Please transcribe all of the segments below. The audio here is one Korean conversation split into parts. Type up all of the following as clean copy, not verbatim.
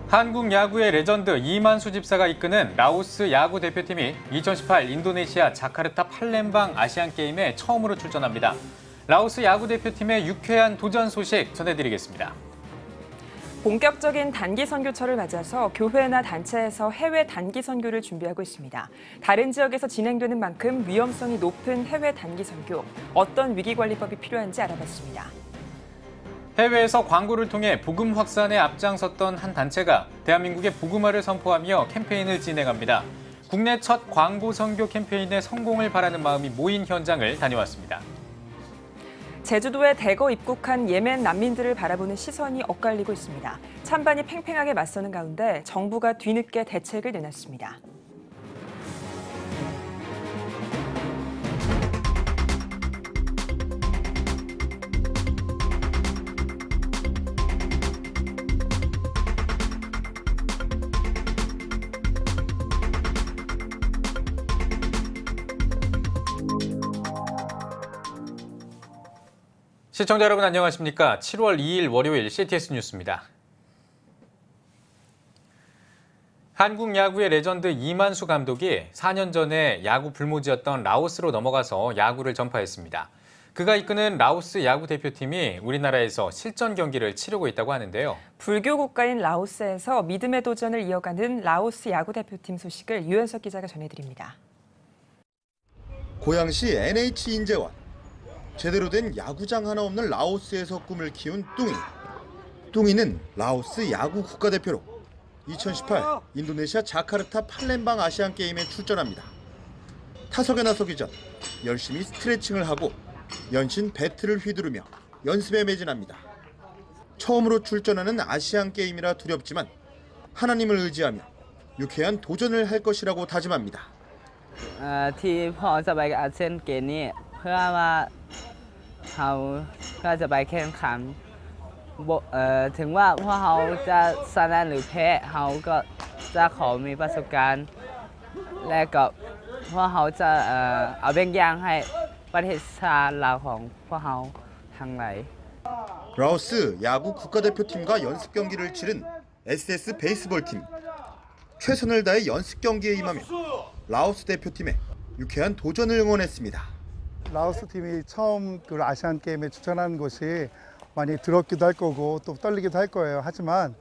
한국 야구의 레전드 이만수 집사가 이끄는 라오스 야구 대표팀이 2018 인도네시아 자카르타 팔렘방 아시안게임에 처음으로 출전합니다. 라오스 야구 대표팀의 유쾌한 도전 소식 전해드리겠습니다. 본격적인 단기 선교철을 맞아서 교회나 단체에서 해외 단기 선교를 준비하고 있습니다. 다른 지역에서 진행되는 만큼 위험성이 높은 해외 단기 선교, 어떤 위기관리법이 필요한지 알아봤습니다. 해외에서 광고를 통해 복음 확산에 앞장섰던 한 단체가 대한민국의 복음화를 선포하며 캠페인을 진행합니다. 국내 첫 광고 선교 캠페인의 성공을 바라는 마음이 모인 현장을 다녀왔습니다. 제주도에 대거 입국한 예멘 난민들을 바라보는 시선이 엇갈리고 있습니다. 찬반이 팽팽하게 맞서는 가운데 정부가 뒤늦게 대책을 내놨습니다. 시청자 여러분 안녕하십니까? 7월 2일 월요일 CTS 뉴스입니다. 한국 야구의 레전드 이만수 감독이 4년 전에 야구 불모지였던 라오스로 넘어가서 야구를 전파했습니다. 그가 이끄는 라오스 야구 대표팀이 우리나라에서 실전 경기를 치르고 있다고 하는데요. 불교 국가인 라오스에서 믿음의 도전을 이어가는 라오스 야구 대표팀 소식을 유현석 기자가 전해드립니다. 고양시 NH인재원. 제대로 된 야구장 하나 없는 라오스에서 꿈을 키운 뚱이. 뚱이는 라오스 야구 국가대표로 2018 인도네시아 자카르타 팔렘방 아시안게임에 출전합니다. 타석에 나서기 전 열심히 스트레칭을 하고 연신 배트를 휘두르며 연습에 매진합니다. 처음으로 출전하는 아시안게임이라 두렵지만 하나님을 의지하며 유쾌한 도전을 할 것이라고 다짐합니다. ที่พ่อจะไปอาเซียนเกมนี้เพื่อว่าเขาก็จะไปแข่งขันถึงว่าพวกเขาจะชนะหรือแพ้เขาก็จะขอมีประสบการณ์และก็พวกเขาจะเอาแบบอย่างให้ประเทศชาติเราของพวกเขาทั้งหลาย 라오스 야구 국가대표팀과 연습 경기를 치른 SS 베이스볼팀. 최선을 다해 연습 경기에 임하며 라오스 대표팀의 유쾌한 도전을 응원했습니다. 라오스 팀이 처음 그 아시안 게임에 출전하는 것이 많이 두렵기도 할 거고 또 떨리기도 할 거예요. 하지만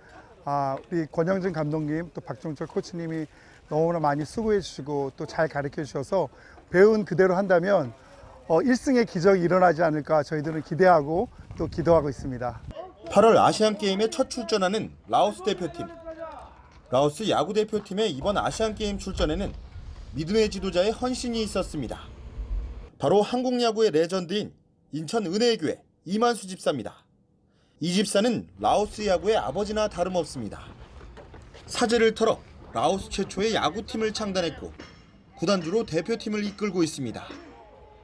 우리 권영진 감독님 또 박종철 코치님이 너무나 많이 수고해 주시고 또 잘 가르쳐 주셔서 배운 그대로 한다면 1승의 기적이 일어나지 않을까 저희들은 기대하고 또 기도하고 있습니다. 8월 아시안 게임에 첫 출전하는 라오스 대표팀. 라오스 야구 대표팀의 이번 아시안 게임 출전에는 믿음의 지도자의 헌신이 있었습니다. 바로 한국 야구의 레전드인 인천 은혜교회 이만수 집사입니다. 이 집사는 라오스 야구의 아버지나 다름없습니다. 사제를 털어 라오스 최초의 야구팀을 창단했고 구단주로 대표팀을 이끌고 있습니다.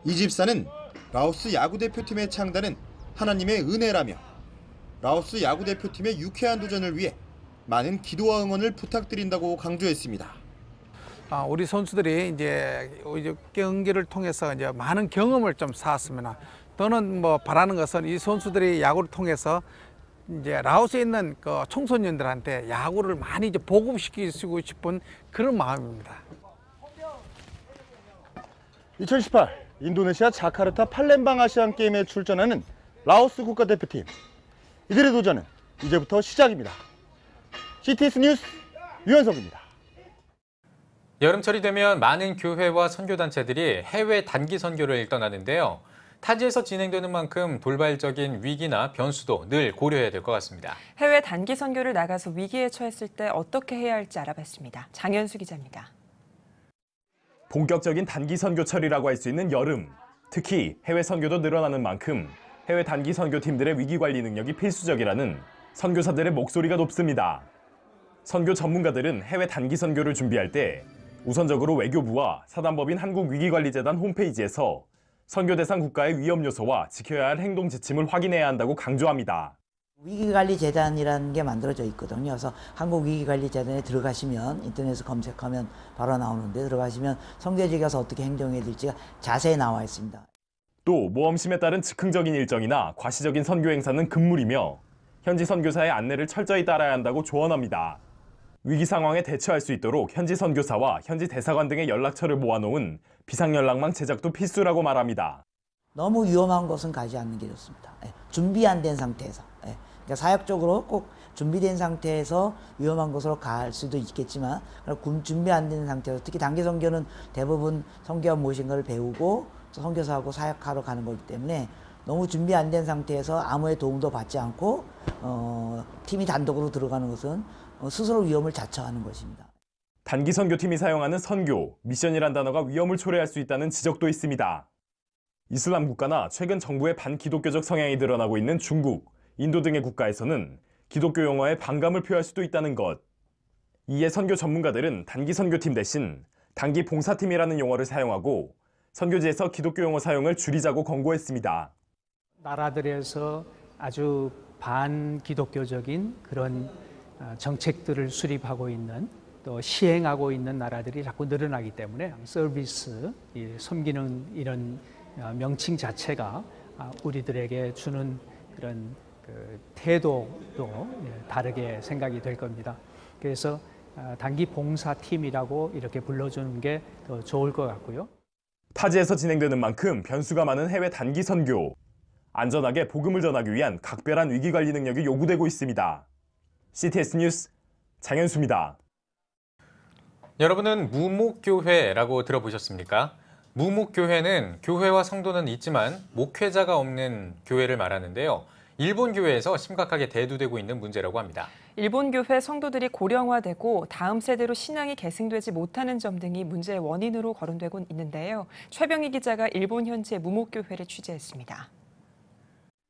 이 집사는 라오스 야구 대표팀의 창단은 하나님의 은혜라며 라오스 야구 대표팀의 유쾌한 도전을 위해 많은 기도와 응원을 부탁드린다고 강조했습니다. 우리 선수들이 이제 경기를 통해서 이제 많은 경험을 좀 쌓았으면, 또는 뭐 바라는 것은 이 선수들이 야구를 통해서 이제 라오스에 있는 그 청소년들한테 야구를 많이 이제 보급시키고 싶은 그런 마음입니다. 2018 인도네시아 자카르타 팔렘방 아시안 게임에 출전하는 라오스 국가대표팀. 이들의 도전은 이제부터 시작입니다. CTS 뉴스 유현석입니다. 여름철이 되면 많은 교회와 선교단체들이 해외 단기 선교를 떠나는데요. 타지에서 진행되는 만큼 돌발적인 위기나 변수도 늘 고려해야 될 것 같습니다. 해외 단기 선교를 나가서 위기에 처했을 때 어떻게 해야 할지 알아봤습니다. 장현수 기자입니다. 본격적인 단기 선교철이라고 할 수 있는 여름. 특히 해외 선교도 늘어나는 만큼 해외 단기 선교팀들의 위기 관리 능력이 필수적이라는 선교사들의 목소리가 높습니다. 선교 전문가들은 해외 단기 선교를 준비할 때 우선적으로 외교부와 사단법인 한국위기관리재단 홈페이지에서 선교 대상 국가의 위험 요소와 지켜야 할 행동 지침을 확인해야 한다고 강조합니다. 위기관리재단이라는 게 만들어져 있거든요. 그래서 한국위기관리재단에 들어가시면 인터넷에서 검색하면 바로 나오는데, 들어가시면 선교지에 가서 어떻게 행동해야 될지가 자세히 나와 있습니다. 또 모험심에 따른 즉흥적인 일정이나 과시적인 선교 행사는 금물이며 현지 선교사의 안내를 철저히 따라야 한다고 조언합니다. 위기 상황에 대처할 수 있도록 현지 선교사와 현지 대사관 등의 연락처를 모아놓은 비상연락망 제작도 필수라고 말합니다. 너무 위험한 곳은 가지 않는 게 좋습니다. 예, 준비 안 된 상태에서. 예, 그러니까 사역적으로 꼭 준비된 상태에서 위험한 곳으로 갈 수도 있겠지만 준비 안 된 상태에서 특히 단기 선교는 대부분 선교와 모신 걸 배우고 또 선교사하고 사역하러 가는 거기 때문에 너무 준비 안 된 상태에서 아무의 도움도 받지 않고 팀이 단독으로 들어가는 것은 스스로 위험을 자처하는 것입니다. 단기 선교팀이 사용하는 선교, 미션이란 단어가 위험을 초래할 수 있다는 지적도 있습니다. 이슬람 국가나 최근 정부의 반기독교적 성향이 드러나고 있는 중국, 인도 등의 국가에서는 기독교 용어에 반감을 표할 수도 있다는 것. 이에 선교 전문가들은 단기 선교팀 대신 단기 봉사팀이라는 용어를 사용하고 선교지에서 기독교 용어 사용을 줄이자고 권고했습니다. 나라들에서 아주 반기독교적인 그런 정책들을 수립하고 있는 또 시행하고 있는 나라들이 자꾸 늘어나기 때문에 서비스, 섬기는 이런 명칭 자체가 우리들에게 주는 그런 태도도 다르게 생각이 될 겁니다. 그래서 단기 봉사팀이라고 이렇게 불러주는 게 더 좋을 것 같고요. 타지에서 진행되는 만큼 변수가 많은 해외 단기 선교. 안전하게 복음을 전하기 위한 각별한 위기관리 능력이 요구되고 있습니다. CTS 뉴스 장현수입니다. 여러분은 무목교회라고 들어보셨습니까? 무목교회는 교회와 성도는 있지만 목회자가 없는 교회를 말하는데요. 일본 교회에서 심각하게 대두되고 있는 문제라고 합니다. 일본 교회 성도들이 고령화되고 다음 세대로 신앙이 계승되지 못하는 점 등이 문제의 원인으로 거론되고 있는데요. 최병희 기자가 일본 현지의 무목교회를 취재했습니다.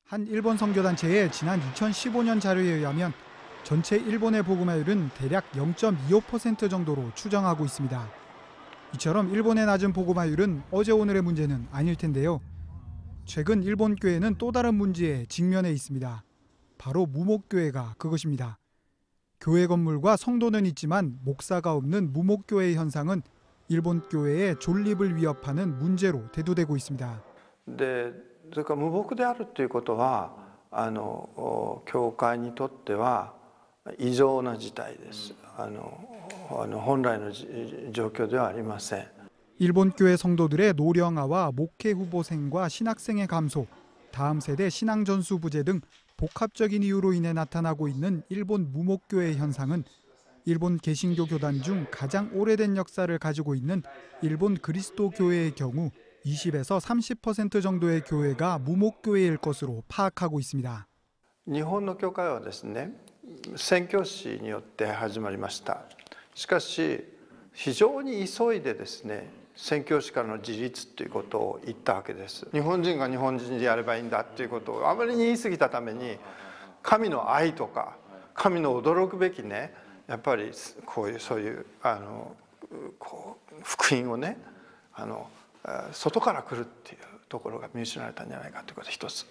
한 일본 선교단체의 지난 2015년 자료에 의하면 전체 일본의 복음화율은 대략 0.25% 정도로 추정하고 있습니다. 이처럼 일본의 낮은 복음화율은 어제 오늘의 문제는 아닐 텐데요. 최근 일본 교회는 또 다른 문제에 직면해 있습니다. 바로 무목교회가 그것입니다. 교회 건물과 성도는 있지만 목사가 없는 무목교회의 현상은 일본 교회의 존립을 위협하는 문제로 대두되고 있습니다. それから無牧であるということは教会にとっては異常な事態です。本来の状況ではありません。 일본 교회 성도들의 노령화와 목회 후보생과 신학생의 감소, 다음 세대 신앙 전수 부재 등 복합적인 이유로 인해 나타나고 있는 일본 무목교회 현상은 일본 개신교 교단 중 가장 오래된 역사를 가지고 있는 일본 그리스도 교회의 경우 20에서 30% 정도의 교회가 무목교회일 것으로 파악하고 있습니다. 日本の教会はですね、宣教師によって始まりました。しかし非常に急いでですね、宣教師からの自立ということを言ったわけです。日本人が日本人でやればいいんだということをあまりに言い過ぎたために、神の愛とか神の驚くべきね、やっぱりそういう福音をね、外から来るっていうところが見失われたんじゃないかということが一つ。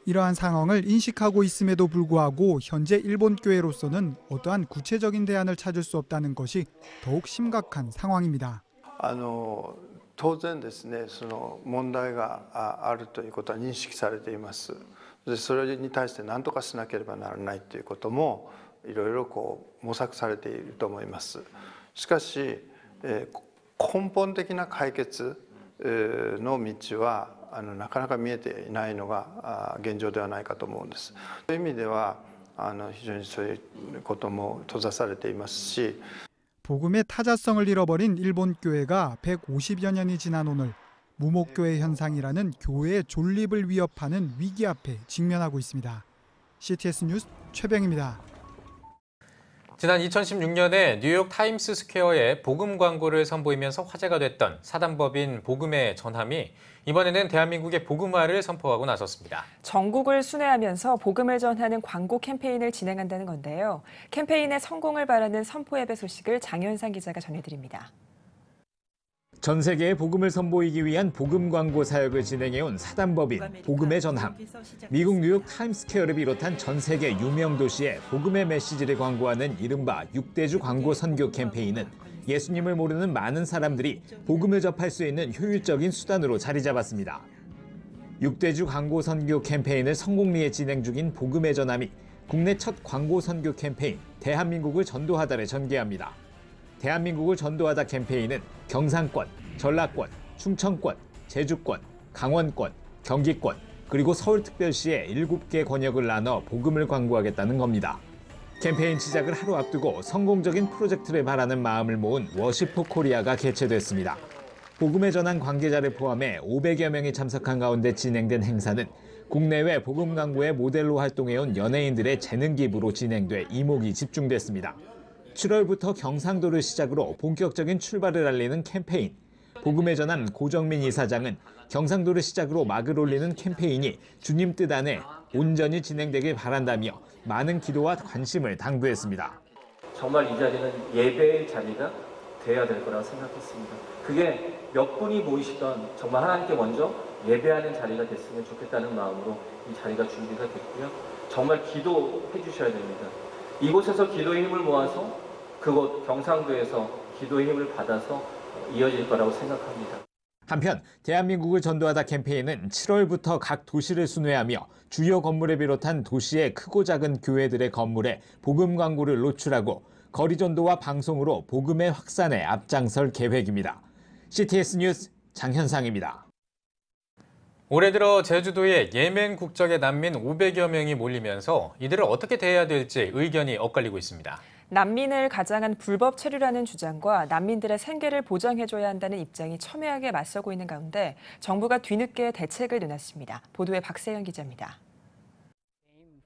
이러한 상황을 인식하고 있음에도 불구하고 현재 일본 교회로서는 어떠한 구체적인 대안을 찾을 수 없다는 것이 더욱 심각한 상황입니다. 当然ですね、その問題があるということは認識されています。でそれに対して何とかしなければならないということもいろいろ模索されていると思います。しかし、根本的な解決の道はなかなか見えていないのが現状ではないかと思うんです。そういう意味では非常にそういうことも閉ざされていますし。 복음의 타자성을 잃어버린 일본 교회가 150여 년이 지난 오늘 무목교회 현상이라는 교회의 존립을 위협하는 위기 앞에 직면하고 있습니다. CTS 뉴스 최병입니다. 지난 2016년에 뉴욕 타임스 스퀘어에 복음 광고를 선보이면서 화제가 됐던 사단법인 복음의 전함이 이번에는 대한민국의 복음화를 선포하고 나섰습니다. 전국을 순회하면서 복음을 전하는 광고 캠페인을 진행한다는 건데요. 캠페인의 성공을 바라는 선포 예배 소식을 장현상 기자가 전해드립니다. 전 세계에 복음을 선보이기 위한 복음 광고 사역을 진행해온 사단법인 복음의 전함. 미국 뉴욕 타임스퀘어를 비롯한 전 세계 유명 도시에 복음의 메시지를 광고하는 이른바 6대주 광고 선교 캠페인은 예수님을 모르는 많은 사람들이 복음을 접할 수 있는 효율적인 수단으로 자리 잡았습니다. 6대주 광고 선교 캠페인을 성공리에 진행 중인 복음의 전함이 국내 첫 광고 선교 캠페인 대한민국을 전도하다를 전개합니다. 대한민국을 전도하다 캠페인은 경상권, 전라권, 충청권, 제주권, 강원권, 경기권, 그리고 서울특별시의 7개 권역을 나눠 복음을 광고하겠다는 겁니다. 캠페인 시작을 하루 앞두고 성공적인 프로젝트를 바라는 마음을 모은 워십 포 코리아가 개최됐습니다. 복음에 전한 관계자를 포함해 500여 명이 참석한 가운데 진행된 행사는 국내외 복음 광고의 모델로 활동해온 연예인들의 재능 기부로 진행돼 이목이 집중됐습니다. 7월부터 경상도를 시작으로 본격적인 출발을 알리는 캠페인. 복음에 전한 고정민 이사장은 경상도를 시작으로 막을 올리는 캠페인이 주님 뜻 안에 온전히 진행되길 바란다며 많은 기도와 관심을 당부했습니다. 정말 이 자리는 예배의 자리가 돼야 될 거라고 생각했습니다. 그게 몇 분이 모이시던 정말 하나님께 먼저 예배하는 자리가 됐으면 좋겠다는 마음으로 이 자리가 준비가 됐고요. 정말 기도해 주셔야 됩니다. 이곳에서 기도의 힘을 모아서 그곳 경상도에서 기도의 힘을 받아서 이어질 거라고 생각합니다. 한편 대한민국을 전도하다 캠페인은 7월부터 각 도시를 순회하며 주요 건물을 비롯한 도시의 크고 작은 교회들의 건물에 복음 광고를 노출하고 거리 전도와 방송으로 복음의 확산에 앞장설 계획입니다. CTS 뉴스 장현상입니다. 올해 들어 제주도에 예멘 국적의 난민 500여 명이 몰리면서 이들을 어떻게 대해야 될지 의견이 엇갈리고 있습니다. 난민을 가장한 불법 체류라는 주장과 난민들의 생계를 보장해줘야 한다는 입장이 첨예하게 맞서고 있는 가운데 정부가 뒤늦게 대책을 내놨습니다. 보도에 박세현 기자입니다.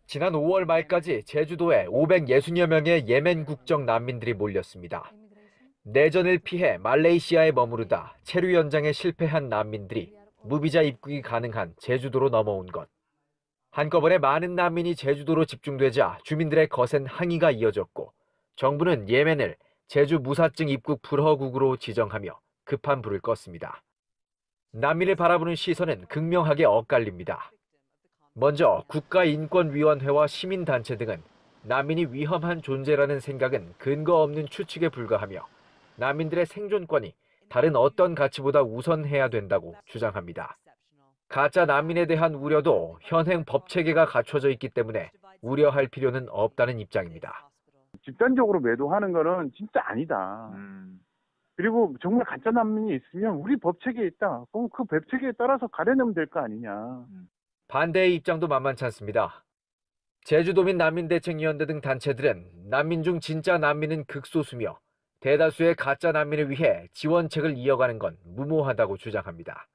지난 5월 말까지 제주도에 560여 명의 예멘 국적 난민들이 몰렸습니다. 내전을 피해 말레이시아에 머무르다 체류 연장에 실패한 난민들이 무비자 입국이 가능한 제주도로 넘어온 것. 한꺼번에 많은 난민이 제주도로 집중되자 주민들의 거센 항의가 이어졌고 정부는 예멘을 제주 무사증 입국 불허국으로 지정하며 급한 불을 껐습니다. 난민을 바라보는 시선은 극명하게 엇갈립니다. 먼저 국가인권위원회와 시민단체 등은 난민이 위험한 존재라는 생각은 근거 없는 추측에 불과하며 난민들의 생존권이 다른 어떤 가치보다 우선해야 된다고 주장합니다. 가짜 난민에 대한 우려도 현행 법 체계가 갖춰져 있기 때문에 우려할 필요는 없다는 입장입니다. 집단적으로 매도하는 거는 진짜 아니다. 그리고 정말 가짜 난민이 있으면 우리 법 체계에 있다. 그럼 그 법 체계에 따라서 가려내면 될 거 아니냐. 반대의 입장도 만만치 않습니다. 제주도민 난민대책위원회 등 단체들은 난민 중 진짜 난민은 극소수며 대다수의 가짜 난민을 위해 지원책을 이어가는 건 무모하다고 주장합니다.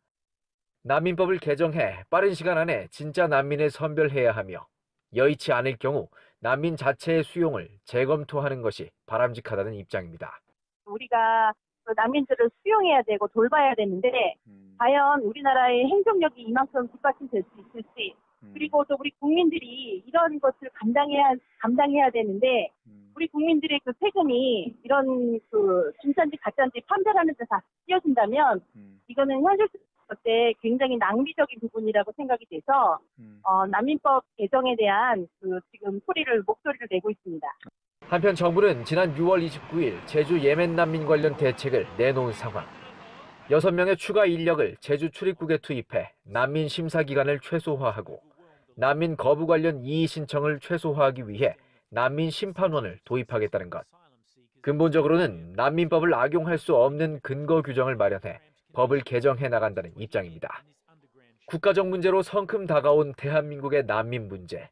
난민법을 개정해 빠른 시간 안에 진짜 난민을 선별해야 하며 여의치 않을 경우 난민 자체의 수용을 재검토하는 것이 바람직하다는 입장입니다. 우리가 난민들을 수용해야 되고 돌봐야 되는데 과연 우리나라의 행정력이 이만큼 뒷받침될 수 있을지, 그리고 또 우리 국민들이 이런 것을 감당해야 되는데 우리 국민들의 그 세금이 이런 그 진짜인지 가짜인지 판별하는 데 다 쓰여진다면 이거는 현실적으로 때 굉장히 낭비적인 부분이라고 생각이 돼서 난민법 개정에 대한 그 지금 목소리를 내고 있습니다. 한편 정부는 지난 6월 29일 제주 예멘 난민 관련 대책을 내놓은 상황. 6명의 추가 인력을 제주 출입국에 투입해 난민 심사 기간을 최소화하고 난민 거부 관련 이의 신청을 최소화하기 위해 난민 심판원을 도입하겠다는 것. 근본적으로는 난민법을 악용할 수 없는 근거 규정을 마련해 법을 개정해 나간다는 입장입니다. 국가적 문제로 성큼 다가온 대한민국의 난민 문제.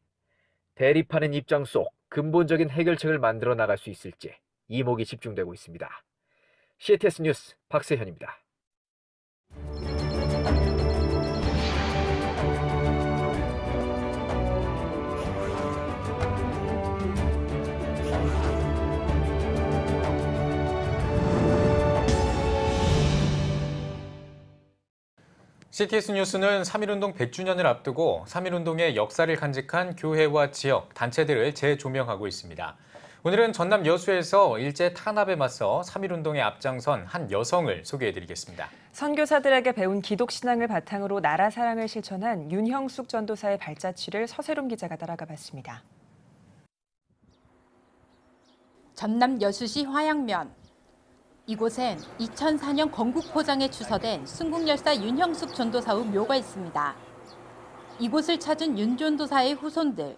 대립하는 입장 속 근본적인 해결책을 만들어 나갈 수 있을지 이목이 집중되고 있습니다. CTS 뉴스 박세현입니다. CTS 뉴스는 3.1운동 100주년을 앞두고 3.1운동의 역사를 간직한 교회와 지역, 단체들을 재조명하고 있습니다. 오늘은 전남 여수에서 일제 탄압에 맞서 3.1운동에 앞장선 한 여성을 소개해드리겠습니다. 선교사들에게 배운 기독신앙을 바탕으로 나라 사랑을 실천한 윤형숙 전도사의 발자취를 서세롬 기자가 따라가 봤습니다. 전남 여수시 화양면. 이곳엔 2004년 건국포장에 추서된 순국열사 윤형숙 전도사의 묘가 있습니다. 이곳을 찾은 윤 전도사의 후손들.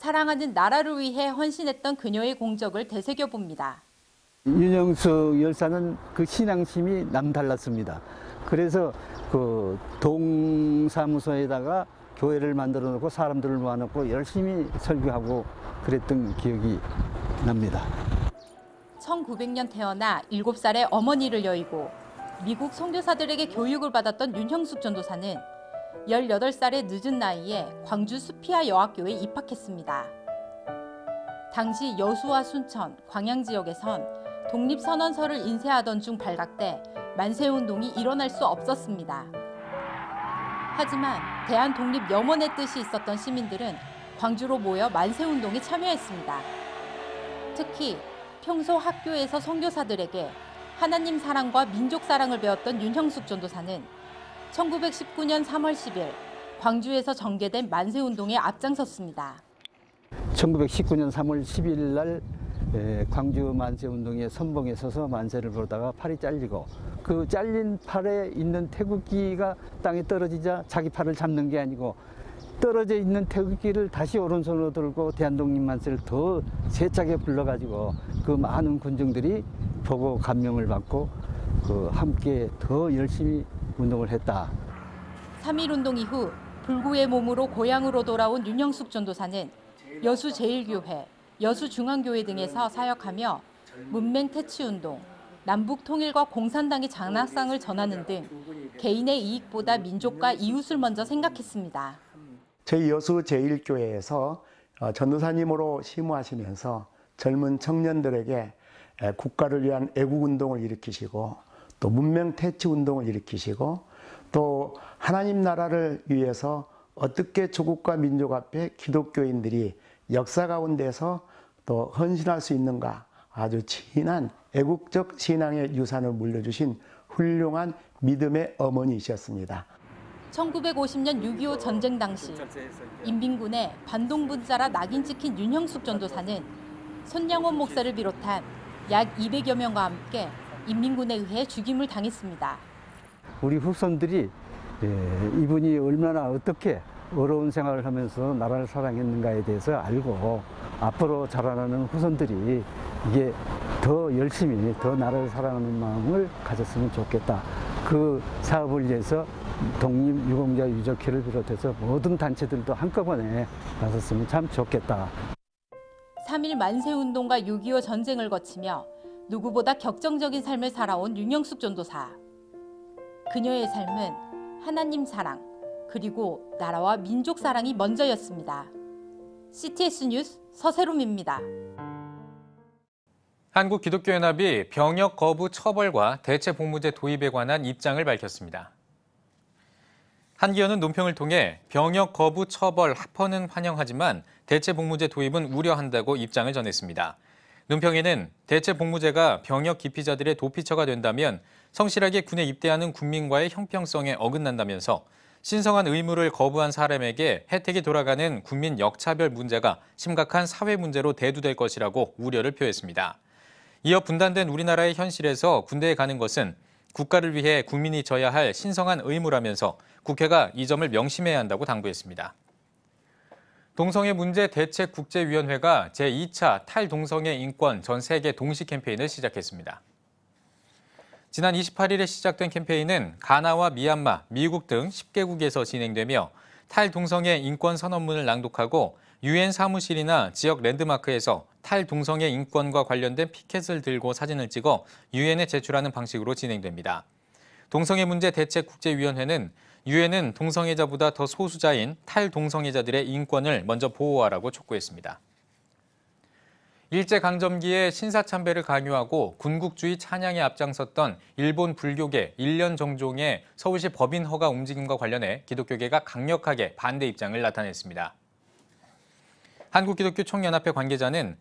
사랑하는 나라를 위해 헌신했던 그녀의 공적을 되새겨봅니다. 윤형숙 열사는 그 신앙심이 남달랐습니다. 그래서 그 동사무소에다가 교회를 만들어 놓고 사람들을 모아놓고 열심히 설교하고 그랬던 기억이 납니다. 1900년 태어나 7살에 어머니를 여의고 미국 선교사들에게 교육을 받았던 윤형숙 전도사는 18살의 늦은 나이에 광주 수피아 여학교에 입학했습니다. 당시 여수와 순천, 광양 지역에선 독립선언서를 인쇄하던 중 발각돼 만세운동이 일어날 수 없었습니다. 하지만 대한독립염원의 뜻이 있었던 시민들은 광주로 모여 만세운동에 참여했습니다. 특히 평소 학교에서 선교사들에게 하나님 사랑과 민족 사랑을 배웠던 윤형숙 전도사는 1919년 3월 10일 광주에서 전개된 만세운동에 앞장섰습니다. 1919년 3월 10일 날 광주 만세운동의 선봉에 서서 만세를 부르다가 팔이 잘리고 그 잘린 팔에 있는 태극기가 땅에 떨어지자 자기 팔을 잡는 게 아니고 떨어져 있는 태극기를 다시 오른손으로 들고 대한독립만세를 더 세차게 불러가지고 그 많은 군중들이 보고 감명을 받고 그 함께 더 열심히 운동을 했다. 3.1운동 이후 불구의 몸으로 고향으로 돌아온 윤형숙 전도사는 여수제일교회, 여수중앙교회 등에서 사역하며 문맹퇴치운동, 남북통일과 공산당의 장락상을 전하는 등 개인의 이익보다 민족과 이웃을 먼저 생각했습니다. 저희 여수제일교회에서 전도사님으로 심우하시면서 젊은 청년들에게 국가를 위한 애국운동을 일으키시고 또 문명퇴치운동을 일으키시고 또 하나님 나라를 위해서 어떻게 조국과 민족 앞에 기독교인들이 역사 가운데서 또 헌신할 수 있는가 아주 진한 애국적 신앙의 유산을 물려주신 훌륭한 믿음의 어머니이셨습니다. 1950년 6.25 전쟁 당시 인민군의 반동분자라 낙인 찍힌 윤형숙 전도사는 손양원 목사를 비롯한 약 200여 명과 함께 인민군에 의해 죽임을 당했습니다. 우리 후손들이 이분이 얼마나 어떻게 어려운 생활을 하면서 나라를 사랑했는가에 대해서 알고 앞으로 자라나는 후손들이 이게 더 열심히 더 나라를 사랑하는 마음을 가졌으면 좋겠다. 그 사업을 위해서 독립유공자 유족회를 비롯해서 모든 단체들도 한꺼번에 나섰으면 참 좋겠다. 3.1 만세운동과 6.25 전쟁을 거치며 누구보다 격정적인 삶을 살아온 윤형숙 전도사. 그녀의 삶은 하나님 사랑, 그리고 나라와 민족 사랑이 먼저였습니다. CTS 뉴스 서세롬입니다. 한국기독교연합이 병역 거부 처벌과 대체복무제 도입에 관한 입장을 밝혔습니다. 한기연은 논평을 통해 병역 거부 처벌 합헌은 환영하지만 대체복무제 도입은 우려한다고 입장을 전했습니다. 논평에는 대체복무제가 병역 기피자들의 도피처가 된다면 성실하게 군에 입대하는 국민과의 형평성에 어긋난다면서 신성한 의무를 거부한 사람에게 혜택이 돌아가는 국민 역차별 문제가 심각한 사회 문제로 대두될 것이라고 우려를 표했습니다. 이어 분단된 우리나라의 현실에서 군대에 가는 것은 국가를 위해 국민이 져야 할 신성한 의무라면서 국회가 이 점을 명심해야 한다고 당부했습니다. 동성애 문제 대책 국제위원회가 제2차 탈동성애 인권 전 세계 동시 캠페인을 시작했습니다. 지난 28일에 시작된 캠페인은 가나와 미얀마, 미국 등 10개국에서 진행되며 탈동성애 인권 선언문을 낭독하고 UN 사무실이나 지역 랜드마크에서 탈동성애 인권과 관련된 피켓을 들고 사진을 찍어 UN에 제출하는 방식으로 진행됩니다. 동성애 문제 대책 국제위원회는 유엔은 동성애자보다 더 소수자인 탈동성애자들의 인권을 먼저 보호하라고 촉구했습니다. 일제강점기에 신사참배를 강요하고 군국주의 찬양에 앞장섰던 일본 불교계 1년 정종의 서울시 법인 허가 움직임과 관련해 기독교계가 강력하게 반대 입장을 나타냈습니다. 한국기독교총연합회 관계자는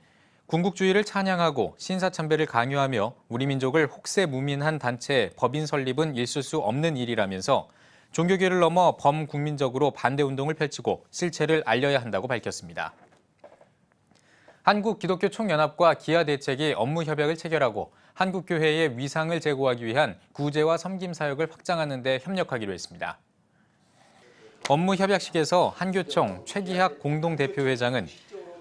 군국주의를 찬양하고 신사참배를 강요하며 우리 민족을 혹세무민한 단체의 법인 설립은 있을 수 없는 일이라면서 종교계를 넘어 범국민적으로 반대운동을 펼치고 실체를 알려야 한다고 밝혔습니다. 한국기독교총연합과 기아대책이 업무협약을 체결하고 한국교회의 위상을 제고하기 위한 구제와 섬김 사역을 확장하는 데 협력하기로 했습니다. 업무협약식에서 한교총 최기학 공동대표회장은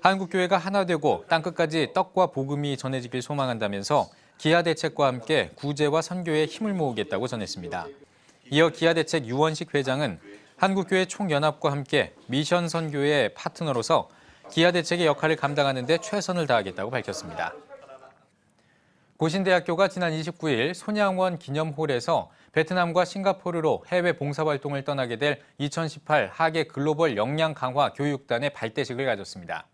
한국교회가 하나 되고 땅끝까지 떡과 복음이 전해지길 소망한다면서 기아대책과 함께 구제와 선교에 힘을 모으겠다고 전했습니다. 이어 기아대책 유원식 회장은 한국교회 총연합과 함께 미션 선교의 파트너로서 기아대책의 역할을 감당하는 데 최선을 다하겠다고 밝혔습니다. 고신대학교가 지난 29일 손양원 기념홀에서 베트남과 싱가포르로 해외 봉사활동을 떠나게 될 2018 하계 글로벌 역량 강화 교육단의 발대식을 가졌습니다.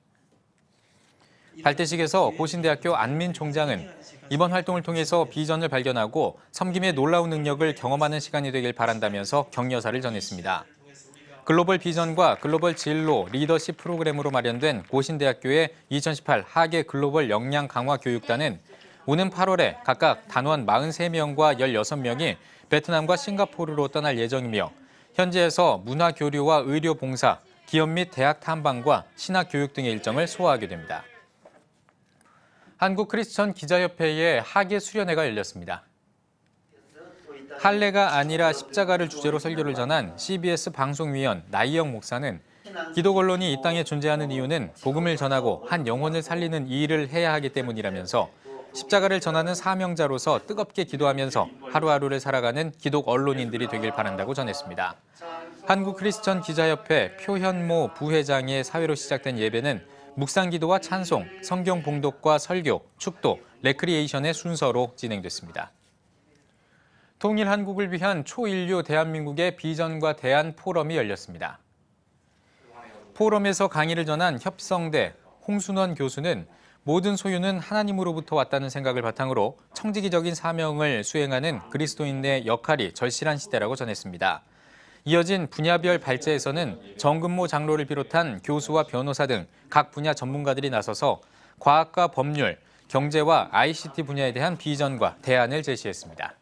발대식에서 고신대학교 안민 총장은 이번 활동을 통해서 비전을 발견하고 섬김의 놀라운 능력을 경험하는 시간이 되길 바란다면서 격려사를 전했습니다. 글로벌 비전과 글로벌 진로 리더십 프로그램으로 마련된 고신대학교의 2018 하계 글로벌 역량 강화 교육단은 오는 8월에 각각 단원 43명과 16명이 베트남과 싱가포르로 떠날 예정이며 현지에서 문화 교류와 의료 봉사, 기업 및 대학 탐방과 신학 교육 등의 일정을 소화하게 됩니다. 한국 크리스천 기자협회의 하계 수련회가 열렸습니다. 할례가 아니라 십자가를 주제로 설교를 전한 CBS 방송위원 나이영 목사는 기독 언론이 이 땅에 존재하는 이유는 복음을 전하고 한 영혼을 살리는 이 일을 해야 하기 때문이라면서 십자가를 전하는 사명자로서 뜨겁게 기도하면서 하루하루를 살아가는 기독 언론인들이 되길 바란다고 전했습니다. 한국 크리스천 기자협회 표현모 부회장의 사회로 시작된 예배는 묵상기도와 찬송, 성경 봉독과 설교, 축도, 레크리에이션의 순서로 진행됐습니다. 통일 한국을 위한 초인류 대한민국의 비전과 대안 포럼이 열렸습니다. 포럼에서 강의를 전한 협성대 홍순원 교수는 모든 소유는 하나님으로부터 왔다는 생각을 바탕으로 청지기적인 사명을 수행하는 그리스도인의 역할이 절실한 시대라고 전했습니다. 이어진 분야별 발제에서는 정근모 장로를 비롯한 교수와 변호사 등 각 분야 전문가들이 나서서 과학과 법률, 경제와 ICT 분야에 대한 비전과 대안을 제시했습니다.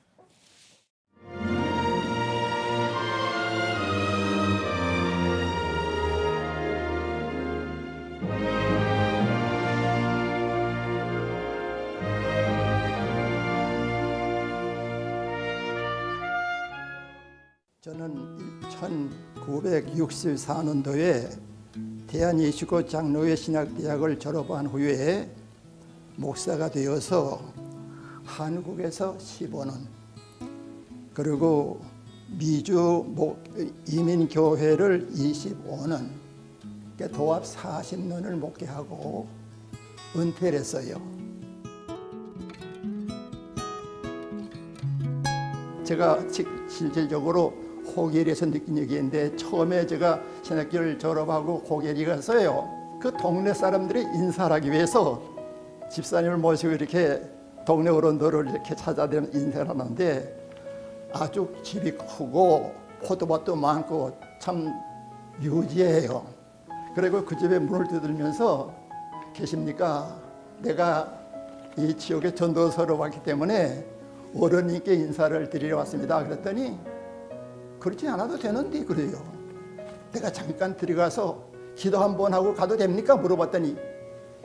저는 1964년도에 대한예수교 장로회 신학대학을 졸업한 후에 목사가 되어서 한국에서 15년 그리고 미주 이민교회를 25년 도합 40년을 목회하고 은퇴를 했어요. 제가 실질적으로 호계리에서 느낀 얘기인데 처음에 제가 신학교를 졸업하고 호계리 갔어요. 그 동네 사람들이 인사를 하기 위해서 집사님을 모시고 이렇게 동네 어른들을 이렇게 찾아다니면 인사를 하는데 아주 집이 크고 포도밭도 많고 참 유지해요. 그리고 그 집에 문을 두들면서 계십니까? 내가 이 지역에 전도서로 왔기 때문에 어른님께 인사를 드리러 왔습니다. 그랬더니 그렇지 않아도 되는데 그래요. 내가 잠깐 들어가서 기도 한번 하고 가도 됩니까? 물어봤더니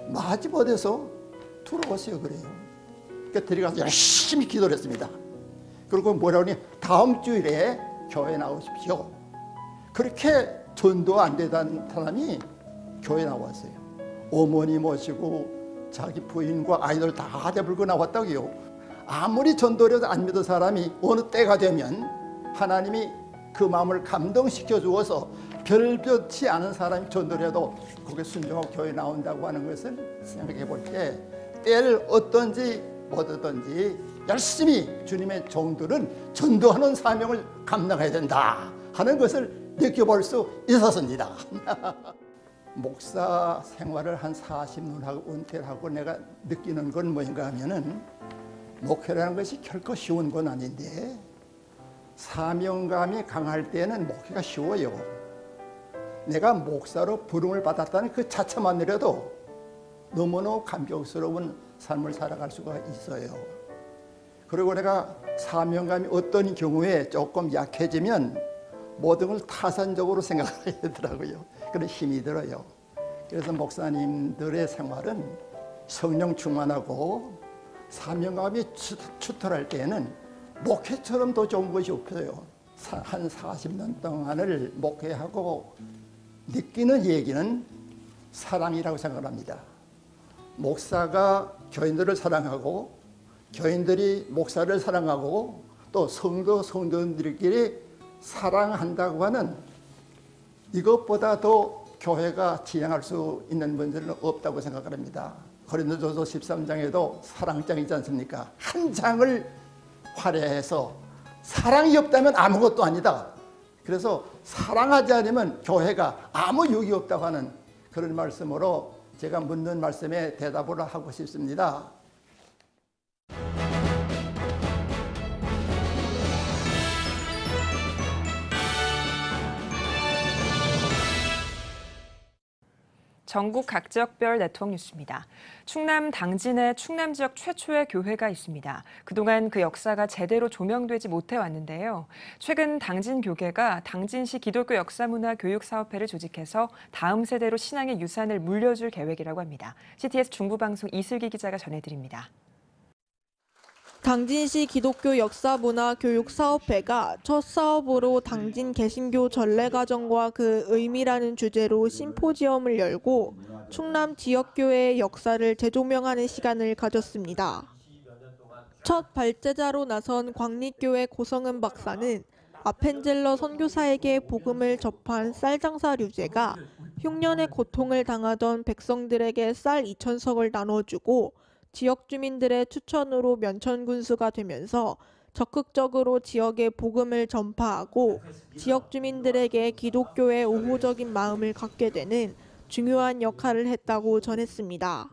마집 어디서 들어오세요 그래요. 그러니까 들어가서 열심히 기도를 했습니다. 그리고 뭐라고 하니 다음 주일에 교회 나오십시오. 그렇게 전도 안 되던 사람이 교회 나왔어요. 어머니 모시고 자기 부인과 아이들 다 데리고 나왔다고요. 아무리 전도를 해도 안 믿은 사람이 어느 때가 되면 하나님이 그 마음을 감동시켜 주어서 별변치 않은 사람이 전도를 해도 거기에 순종하고 교회 나온다고 하는 것을 생각해 볼 때 때를 어떤지 어떠든지 열심히 주님의 종들은 전도하는 사명을 감당해야 된다 하는 것을 느껴볼 수 있었습니다. 목사 생활을 한 40년 하고 은퇴를 하고 내가 느끼는 건 뭔가 하면은 목회라는 것이 결코 쉬운 건 아닌데 사명감이 강할 때는 목회가 쉬워요. 내가 목사로 부름을 받았다는 그 자체만으로도 너무너무 감격스러운 삶을 살아갈 수가 있어요. 그리고 내가 사명감이 어떤 경우에 조금 약해지면 모든 걸 타산적으로 생각하게 되더라고요. 그런 힘이 들어요. 그래서 목사님들의 생활은 성령 충만하고 사명감이 추털할 때에는 목회처럼 더 좋은 것이 없어요. 한 40년 동안을 목회하고 느끼는 얘기는 사랑이라고 생각합니다. 목사가 교인들을 사랑하고 교인들이 목사를 사랑하고 또 성도들끼리 사랑한다고 하는 이것보다 더 교회가 지향할 수 있는 문제는 없다고 생각합니다. 고린도전서 13장에도 사랑장이 있지 않습니까? 한 장을 활용해서 사랑이 없다면 아무것도 아니다. 그래서 사랑하지 않으면 교회가 아무 유익이 없다고 하는 그런 말씀으로 제가 묻는 말씀에 대답을 하고 싶습니다. 전국 각 지역별 네트워크 뉴스입니다. 충남 당진에 충남 지역 최초의 교회가 있습니다. 그동안 그 역사가 제대로 조명되지 못해 왔는데요. 최근 당진 교계가 당진시 기독교 역사문화 교육사업회를 조직해서 다음 세대로 신앙의 유산을 물려줄 계획이라고 합니다. CTS 중부방송 이슬기 기자가 전해드립니다. 당진시 기독교 역사문화 교육사업회가 첫 사업으로 당진 개신교 전래가정과 그 의미라는 주제로 심포지엄을 열고 충남 지역교회의 역사를 재조명하는 시간을 가졌습니다. 첫 발제자로 나선 광립교회 고성은 박사는 아펜젤러 선교사에게 복음을 접한 쌀장사 류제가 흉년의 고통을 당하던 백성들에게 쌀 2,000석을 나눠주고 지역 주민들의 추천으로 면천군수가 되면서 적극적으로 지역에 복음을 전파하고 지역 주민들에게 기독교의 우호적인 마음을 갖게 되는 중요한 역할을 했다고 전했습니다.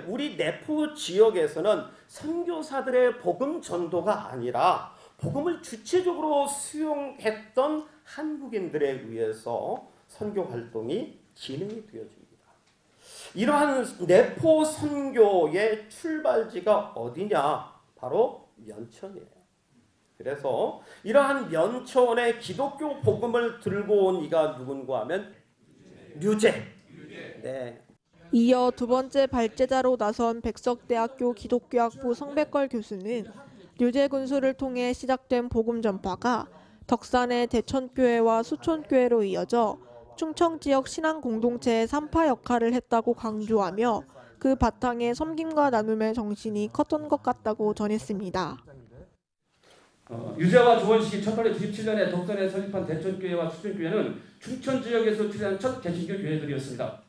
우리 내포 지역에서는 선교사들의 복음 전도가 아니라 복음을 주체적으로 수용했던 한국인들에 의해서 선교 활동이 진행이 되어집니다. 이러한 내포 선교의 출발지가 어디냐? 바로 면천이에요. 그래서 이러한 면천에 기독교 복음을 들고 온 이가 누군가 하면 류제. 네. 이어 두 번째 발제자로 나선 백석대학교 기독교학부 성백걸 교수는 류제 군수를 통해 시작된 복음 전파가 덕산의 대천교회와 수촌교회로 이어져 충청 지역 신앙 공동체의 산파 역할을 했다고 강조하며 그 바탕에 섬김과 나눔의 정신이 컸던 것 같다고 전했습니다. 유재와 조원식이 1897년에 덕산에 설립한 대천교회와 수천교회는 충청 지역에서 출hiện 첫 개신교 교회들이었습니다.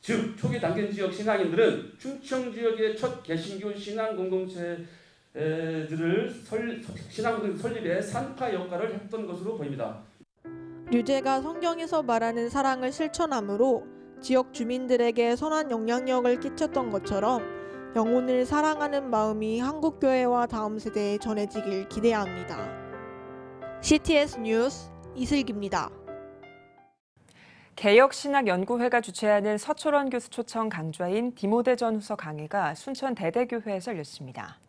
즉 초기 당진 지역 신앙인들은 충청 지역의 첫 개신교 신앙 공동체들을 신앙 설립에 산파 역할을 했던 것으로 보입니다. 류제가 성경에서 말하는 사랑을 실천함으로 지역 주민들에게 선한 영향력을 끼쳤던 것처럼 영혼을 사랑하는 마음이 한국교회와 다음 세대에 전해지길 기대합니다. CTS 뉴스 이슬기입니다. 개혁신학연구회가 주최하는 서초원 교수 초청 강좌인 디모데 전후서 강의가 순천 대대교회에서 열렸습니다.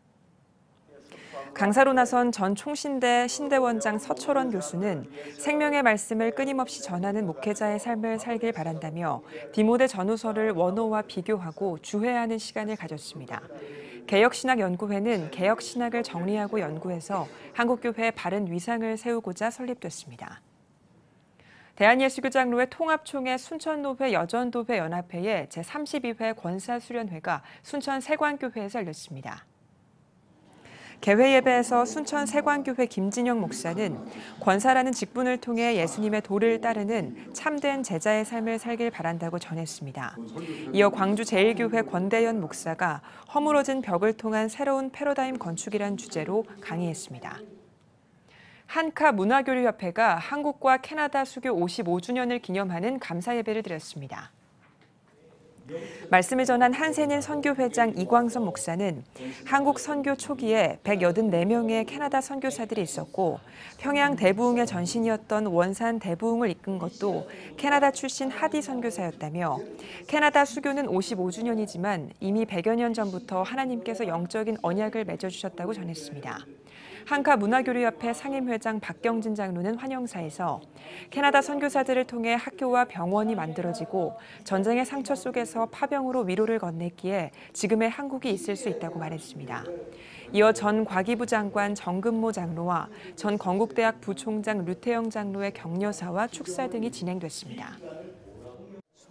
강사로 나선 전 총신대 신대원장 서초원 교수는 생명의 말씀을 끊임없이 전하는 목회자의 삶을 살길 바란다며 디모데 전후서를 원어와 비교하고 주회하는 시간을 가졌습니다. 개혁신학연구회는 개혁신학을 정리하고 연구해서 한국교회의 바른 위상을 세우고자 설립됐습니다. 대한예수교장로회 통합총회 순천노회 여전도회 연합회의 제32회 권사수련회가 순천 세관교회에서 열렸습니다. 개회 예배에서 순천 세관교회 김진영 목사는 권사라는 직분을 통해 예수님의 도를 따르는 참된 제자의 삶을 살길 바란다고 전했습니다. 이어 광주 제1교회 권대현 목사가 허물어진 벽을 통한 새로운 패러다임 건축이란 주제로 강의했습니다. 한카 문화교류협회가 한국과 캐나다 수교 55주년을 기념하는 감사 예배를 드렸습니다. 말씀을 전한 한센일 선교회장 이광선 목사는 한국 선교 초기에 184명의 캐나다 선교사들이 있었고 평양 대부흥의 전신이었던 원산 대부흥을 이끈 것도 캐나다 출신 하디 선교사였다며 캐나다 수교는 55주년이지만 이미 100여 년 전부터 하나님께서 영적인 언약을 맺어주셨다고 전했습니다. 한카 문화교류협회 상임회장 박경진 장로는 환영사에서 캐나다 선교사들을 통해 학교와 병원이 만들어지고 전쟁의 상처 속에서 파병으로 위로를 건넸기에 지금의 한국이 있을 수 있다고 말했습니다. 이어 전 과기부 장관 정근모 장로와 전 건국대학 부총장 류태영 장로의 격려사와 축사 등이 진행됐습니다.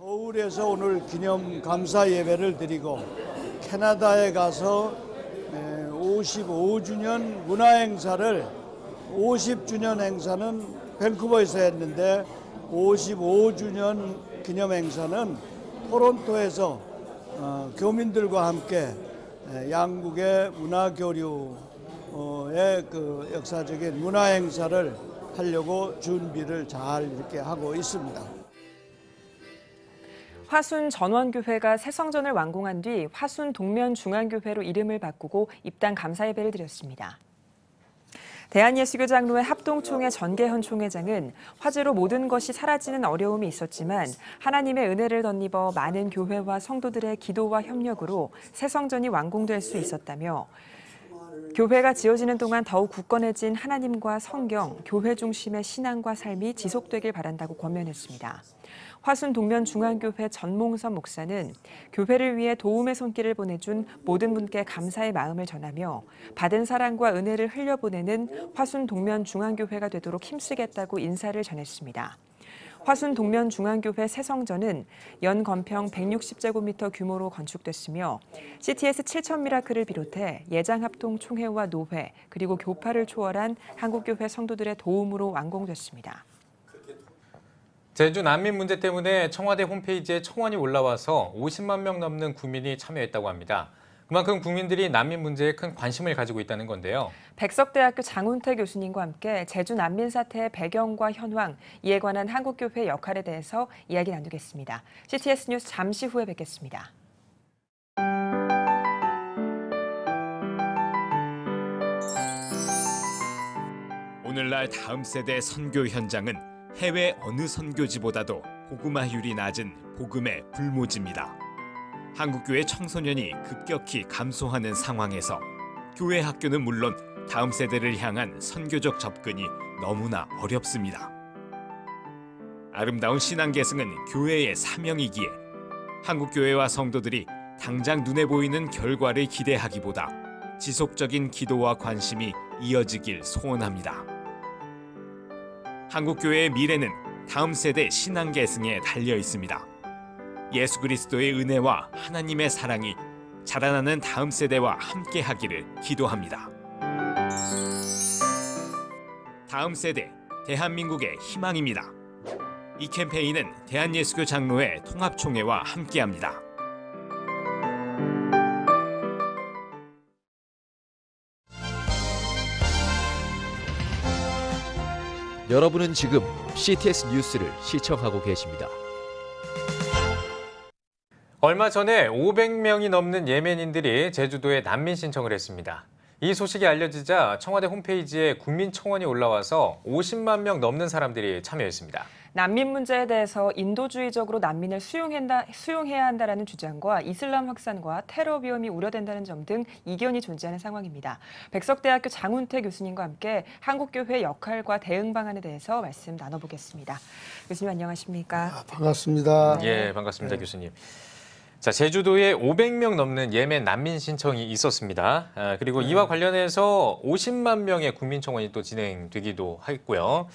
서울에서 오늘 기념 감사 예배를 드리고 캐나다에 가서 55주년 문화행사를 50주년 행사는 밴쿠버에서 했는데 55주년 기념행사는 토론토에서 교민들과 함께 양국의 문화교류의 그 역사적인 문화행사를 하려고 준비를 잘 이렇게 하고 있습니다. 화순 전원교회가 새성전을 완공한 뒤 화순 동면중앙교회로 이름을 바꾸고 입당 감사 예배를 드렸습니다. 대한예수교 장로회 합동총회 전계현 총회장은 화재로 모든 것이 사라지는 어려움이 있었지만 하나님의 은혜를 덧입어 많은 교회와 성도들의 기도와 협력으로 새성전이 완공될 수 있었다며 교회가 지어지는 동안 더욱 굳건해진 하나님과 성경, 교회 중심의 신앙과 삶이 지속되길 바란다고 권면했습니다. 화순 동면중앙교회 전몽선 목사는 교회를 위해 도움의 손길을 보내준 모든 분께 감사의 마음을 전하며 받은 사랑과 은혜를 흘려보내는 화순 동면중앙교회가 되도록 힘쓰겠다고 인사를 전했습니다. 화순 동면중앙교회 새성전은 연 건평 160제곱미터 규모로 건축됐으며 CTS 7000미라클을 비롯해 예장합동총회와 노회 그리고 교파를 초월한 한국교회 성도들의 도움으로 완공됐습니다. 제주 난민 문제 때문에 청와대 홈페이지에 청원이 올라와서 50만 명 넘는 국민이 참여했다고 합니다. 그만큼 국민들이 난민 문제에 큰 관심을 가지고 있다는 건데요. 백석대학교 장훈태 교수님과 함께 제주 난민 사태의 배경과 현황, 이에 관한 한국교회 역할에 대해서 이야기 나누겠습니다. CTS 뉴스 잠시 후에 뵙겠습니다. 오늘날 다음 세대 선교 현장은 해외 어느 선교지보다도 복음화율이 낮은 복음의 불모지입니다. 한국교회 청소년이 급격히 감소하는 상황에서 교회 학교는 물론 다음 세대를 향한 선교적 접근이 너무나 어렵습니다. 아름다운 신앙 계승은 교회의 사명이기에 한국교회와 성도들이 당장 눈에 보이는 결과를 기대하기보다 지속적인 기도와 관심이 이어지길 소원합니다. 한국교회의 미래는 다음 세대 신앙 계승에 달려 있습니다. 예수 그리스도의 은혜와 하나님의 사랑이 자라나는 다음 세대와 함께하기를 기도합니다. 다음 세대, 대한민국의 희망입니다. 이 캠페인은 대한예수교 장로회 통합총회와 함께합니다. 여러분은 지금 CTS 뉴스를 시청하고 계십니다. 얼마 전에 500명이 넘는 예멘인들이 제주도에 난민 신청을 했습니다. 이 소식이 알려지자 청와대 홈페이지에 국민청원이 올라와서 50만 명 넘는 사람들이 참여했습니다. 난민 문제에 대해서 인도주의적으로 난민을 수용해야 한다는 주장과 이슬람 확산과 테러 위험이 우려된다는 점 등 이견이 존재하는 상황입니다. 백석대학교 장훈태 교수님과 함께 한국교회 역할과 대응 방안에 대해서 말씀 나눠보겠습니다. 교수님 안녕하십니까? 반갑습니다. 예, 반갑습니다, 교수님. 자, 제주도에 500명 넘는 예멘 난민 신청이 있었습니다. 그리고 이와 관련해서 50만 명의 국민청원이 또 진행되기도 했고요.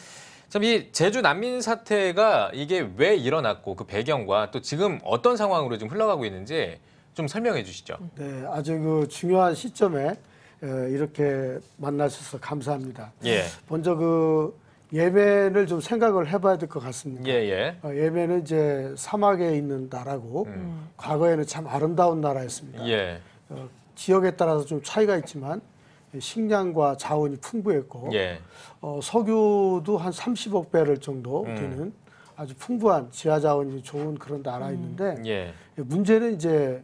참, 이 제주 난민 사태가 이게 왜 일어났고 그 배경과 또 지금 어떤 상황으로 지금 흘러가고 있는지 좀 설명해 주시죠. 네, 아주 그 중요한 시점에 이렇게 만나셔서 감사합니다. 예. 먼저 그 예멘을 좀 생각을 해봐야 될 것 같습니다. 예멘은 이제 사막에 있는 나라고 과거에는 참 아름다운 나라였습니다. 예. 지역에 따라서 좀 차이가 있지만 식량과 자원이 풍부했고 예. 석유도 한 30억 배럴 정도 되는 아주 풍부한 지하 자원이 좋은 그런 나라였는데 예. 문제는 이제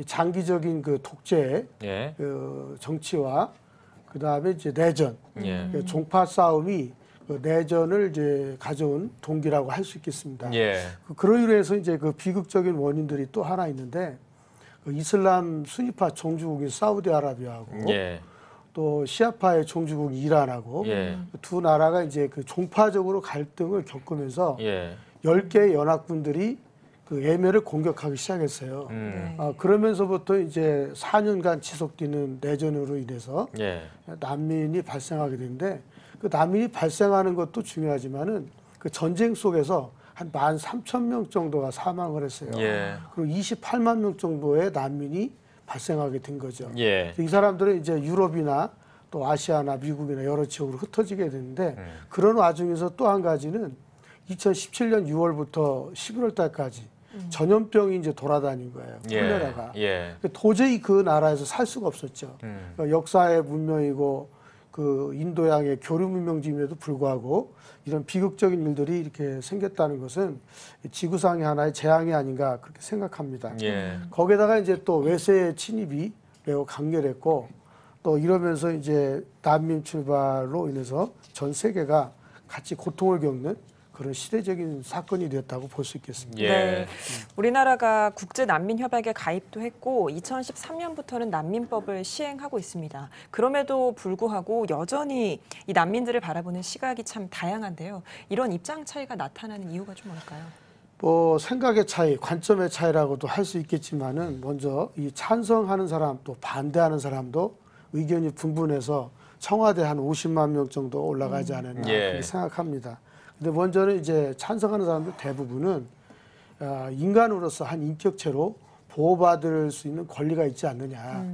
장기적인 그 독재 예. 그 정치와 그 다음에 이제 내전, 예. 종파 싸움이 그 내전을 이제 가져온 동기라고 할 수 있겠습니다. 예. 그로 인해서 이제 그 비극적인 원인들이 또 하나 있는데 그 이슬람 순위파 종주국인 사우디아라비아하고 예. 또 시아파의 종주국 이란하고 예. 두 나라가 이제 그 종파적으로 갈등을 겪으면서 예. 10개의 연합군들이 그 예멘을 공격하기 시작했어요. 그러면서부터 이제 4년간 지속되는 내전으로 인해서 예. 난민이 발생하게 되는데 그 난민이 발생하는 것도 중요하지만은 그 전쟁 속에서 한 13,000명 정도가 사망을 했어요. 예. 그리고 28만 명 정도의 난민이 발생하게 된 거죠. 예. 이 사람들은 이제 유럽이나 또 아시아나 미국이나 여러 지역으로 흩어지게 되는데 그런 와중에서 또 한 가지는 2017년 6월부터 11월 달까지 전염병이 이제 돌아다닌 거예요. 콜레라가. 예. 도저히 그 나라에서 살 수가 없었죠. 그러니까 역사의 문명이고 그 인도양의 교류 문명임에도 불구하고 이런 비극적인 일들이 이렇게 생겼다는 것은 지구상의 하나의 재앙이 아닌가 그렇게 생각합니다. 예. 거기에다가 이제 또 외세의 침입이 매우 강렬했고 또 이러면서 이제 난민 출발로 인해서 전 세계가 같이 고통을 겪는 그런 시대적인 사건이 되었다고 볼 수 있겠습니다. 네. 우리나라가 국제난민협약에 가입도 했고 2013년부터는 난민법을 시행하고 있습니다. 그럼에도 불구하고 여전히 이 난민들을 바라보는 시각이 참 다양한데요. 이런 입장 차이가 나타나는 이유가 좀 뭘까요? 뭐 생각의 차이, 관점의 차이라고도 할 수 있겠지만은 먼저 이 찬성하는 사람 또 반대하는 사람도 의견이 분분해서 청와대 한 50만 명 정도 올라가지 않았나 그렇게 생각합니다. 근데 먼저는 이제 찬성하는 사람들 대부분은 인간으로서 한 인격체로 보호받을 수 있는 권리가 있지 않느냐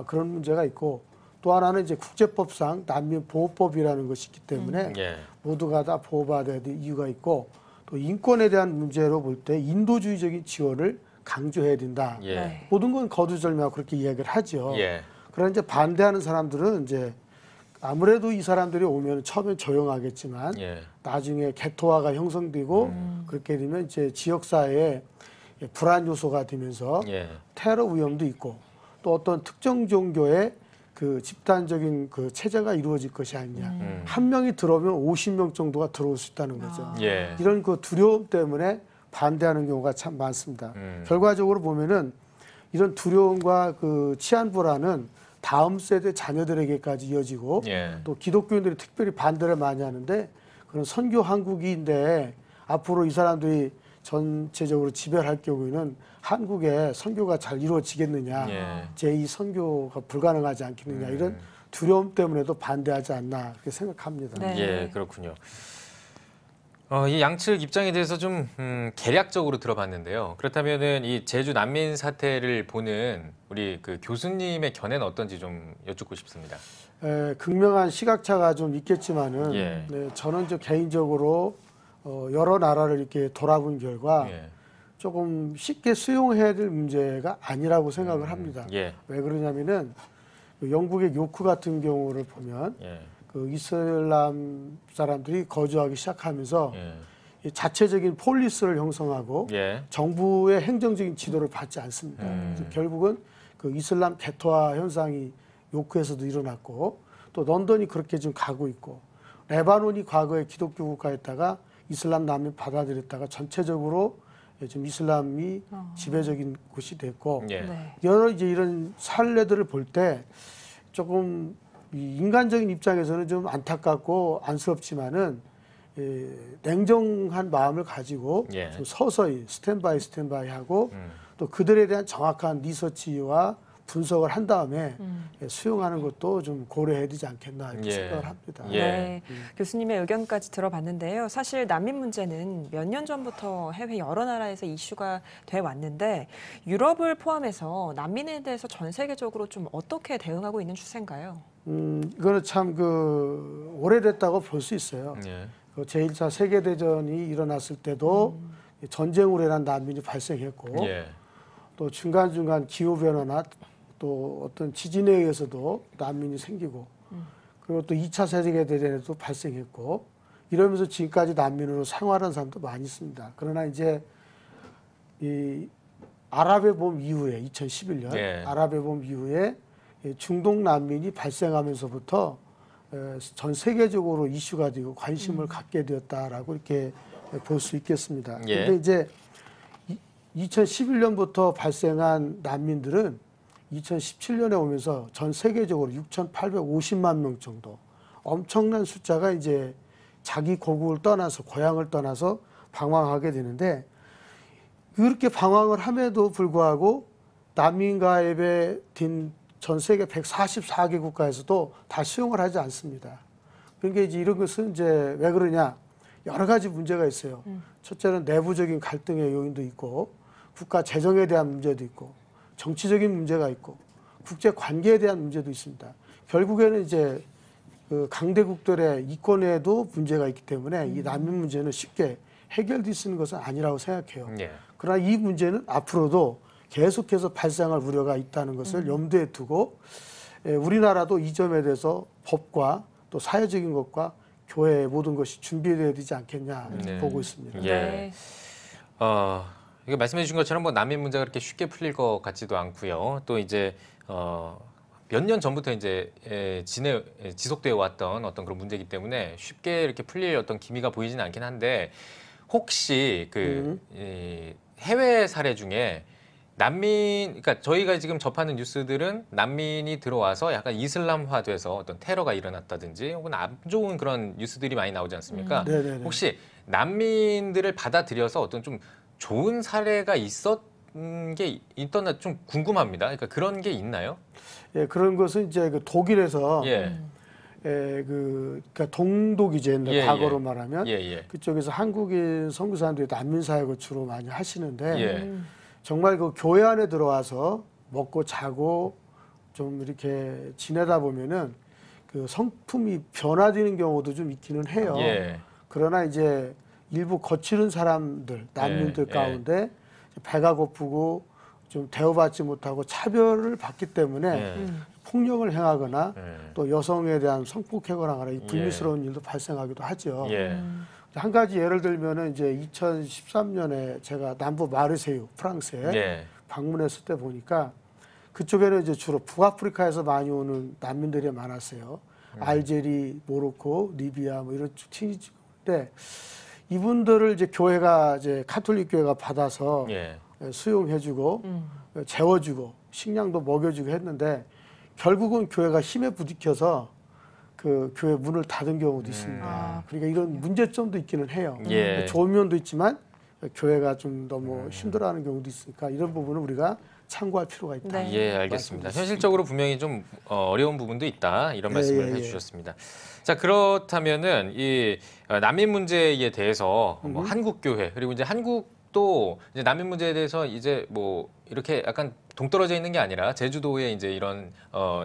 그런 문제가 있고 또 하나는 이제 국제법상 난민보호법이라는 것이 있기 때문에 모두가 다 보호받아야 될 이유가 있고 또 인권에 대한 문제로 볼 때 인도주의적인 지원을 강조해야 된다. 모든 건 거두절미하고 그렇게 이야기를 하죠. 그러나 이제 반대하는 사람들은 이제 아무래도 이 사람들이 오면 처음엔 조용하겠지만 나중에 개토화가 형성되고 그렇게 되면 이제 지역사회에 불안 요소가 되면서 테러 위험도 있고 또 어떤 특정 종교의 그 집단적인 그 체제가 이루어질 것이 아니냐. 한 명이 들어오면 50명 정도가 들어올 수 있다는 거죠. 이런 그 두려움 때문에 반대하는 경우가 참 많습니다. 결과적으로 보면은 이런 두려움과 그 치안 불안은 다음 세대 자녀들에게까지 이어지고 또 기독교인들이 특별히 반대를 많이 하는데 그런 선교 한국인데 앞으로 이 사람들이 전체적으로 지배할 경우에는 한국에 선교가 잘 이루어지겠느냐, 제2 선교가 불가능하지 않겠느냐 이런 두려움 때문에도 반대하지 않나 그렇게 생각합니다. 예, 그렇군요. 이 양측 입장에 대해서 좀 개략적으로 들어봤는데요. 그렇다면은 이 제주 난민 사태를 보는 우리 그 교수님의 견해는 어떤지 좀 여쭙고 싶습니다. 극명한 시각차가 좀 있겠지만은 네, 저는 개인적으로 여러 나라를 이렇게 돌아본 결과 조금 쉽게 수용해야 될 문제가 아니라고 생각을 합니다. 왜 그러냐면은 영국의 요크 같은 경우를 보면 그 이슬람 사람들이 거주하기 시작하면서 자체적인 폴리스를 형성하고 정부의 행정적인 지도를 받지 않습니다. 결국은 그 이슬람 개토화 현상이 요크에서도 일어났고 또 런던이 그렇게 좀 가고 있고 레바논이 과거에 기독교 국가였다가 이슬람 난민 받아들였다가 전체적으로 좀 이슬람이 지배적인 곳이 됐고 여러 이제 이런 사례들을 볼 때 조금 인간적인 입장에서는 좀 안타깝고 안쓰럽지만은 냉정한 마음을 가지고 좀 서서히 스탠바이 하고 또 그들에 대한 정확한 리서치와 분석을 한 다음에 수용하는 것도 좀 고려해야 되지 않겠나 이렇게 생각을 합니다. 네, 교수님의 의견까지 들어봤는데요. 사실 난민 문제는 몇 년 전부터 해외 여러 나라에서 이슈가 돼 왔는데 유럽을 포함해서 난민에 대해서 전 세계적으로 좀 어떻게 대응하고 있는 추세인가요? 이거는 참 그 오래됐다고 볼 수 있어요. 그 제1차 세계대전이 일어났을 때도 전쟁으로 인한 난민이 발생했고 또 중간중간 기후변화나 또 어떤 지진에 의해서도 난민이 생기고 그리고 또 2차 세계대전에도 발생했고 이러면서 지금까지 난민으로 생활하는 사람도 많이 있습니다. 그러나 이제 이 아랍의 봄 이후에 2011년 아랍의 봄 이후에 중동 난민이 발생하면서부터 전 세계적으로 이슈가 되고 관심을 갖게 되었다라고 이렇게 볼 수 있겠습니다. 그런데 이제 2011년부터 발생한 난민들은 2017년에 오면서 전 세계적으로 6,850만 명 정도 엄청난 숫자가 이제 자기 고국을 떠나서 고향을 떠나서 방황하게 되는데 그렇게 방황을 함에도 불구하고 난민 가입에 든 전 세계 144개 국가에서도 다 수용을 하지 않습니다. 그러니까 이제 이런 것은 이제 왜 그러냐? 여러 가지 문제가 있어요. 첫째는 내부적인 갈등의 요인도 있고 국가 재정에 대한 문제도 있고 정치적인 문제가 있고 국제 관계에 대한 문제도 있습니다. 결국에는 이제 그 강대국들의 이권에도 문제가 있기 때문에 이 난민 문제는 쉽게 해결될 수 있는 것은 아니라고 생각해요. 예. 그러나 이 문제는 앞으로도 계속해서 발생할 우려가 있다는 것을 염두에 두고 우리나라도 이 점에 대해서 법과 또 사회적인 것과 교회의 모든 것이 준비되어야 되지 않겠냐 이렇게 보고 있습니다. 예. 이거 말씀해 주신 것처럼 뭐 난민 문제가 그렇게 쉽게 풀릴 것 같지도 않고요. 또 이제 몇 년 전부터 이제 지속되어 왔던 어떤 그런 문제이기 때문에 쉽게 이렇게 풀릴 어떤 기미가 보이지는 않긴 한데 혹시 그 해외 사례 중에 난민, 그러니까 저희가 지금 접하는 뉴스들은 난민이 들어와서 약간 이슬람화돼서 어떤 테러가 일어났다든지 혹은 안 좋은 그런 뉴스들이 많이 나오지 않습니까? 혹시 난민들을 받아들여서 어떤 좀 좋은 사례가 있었던 게 있던가 좀 궁금합니다. 그러니까 그런 게 있나요? 예, 그런 것은 이제 그 독일에서 그러니까 동독이제 과거로 말하면 그쪽에서 한국인 선교사님들이 난민 사역을 주로 많이 하시는데 정말 그 교회 안에 들어와서 먹고 자고 좀 이렇게 지내다 보면은 그 성품이 변화되는 경우도 좀 있기는 해요. 그러나 이제 일부 거칠은 사람들, 난민들 가운데 배가 고프고 좀 대우받지 못하고 차별을 받기 때문에 폭력을 행하거나 또 여성에 대한 성폭행을 하거나 불미스러운 일도 발생하기도 하죠. 한 가지 예를 들면은 이제 2013년에 제가 남부 마르세유 프랑스에 방문했을 때 보니까 그쪽에는 이제 주로 북아프리카에서 많이 오는 난민들이 많았어요. 알제리, 모로코, 리비아 뭐 이런 튀니지인데 이분들을 이제 교회가 이제 카톨릭 교회가 받아서 수용해주고 재워주고 식량도 먹여주고 했는데 결국은 교회가 힘에 부딪혀서 그 교회 문을 닫은 경우도 있습니다. 그러니까 이런 문제점도 있기는 해요. 좋은 면도 있지만 교회가 좀 너무 힘들어하는 경우도 있으니까 이런 부분은 우리가 참고할 필요가 있다. 예, 알겠습니다. 현실적으로 분명히 좀 어려운 부분도 있다 이런 말씀을 해주셨습니다. 자, 그렇다면은 이 난민 문제에 대해서 뭐 한국 교회 그리고 이제 한국도 이제 난민 문제에 대해서 이제 뭐 이렇게 약간 동떨어져 있는 게 아니라 제주도에 이제 이런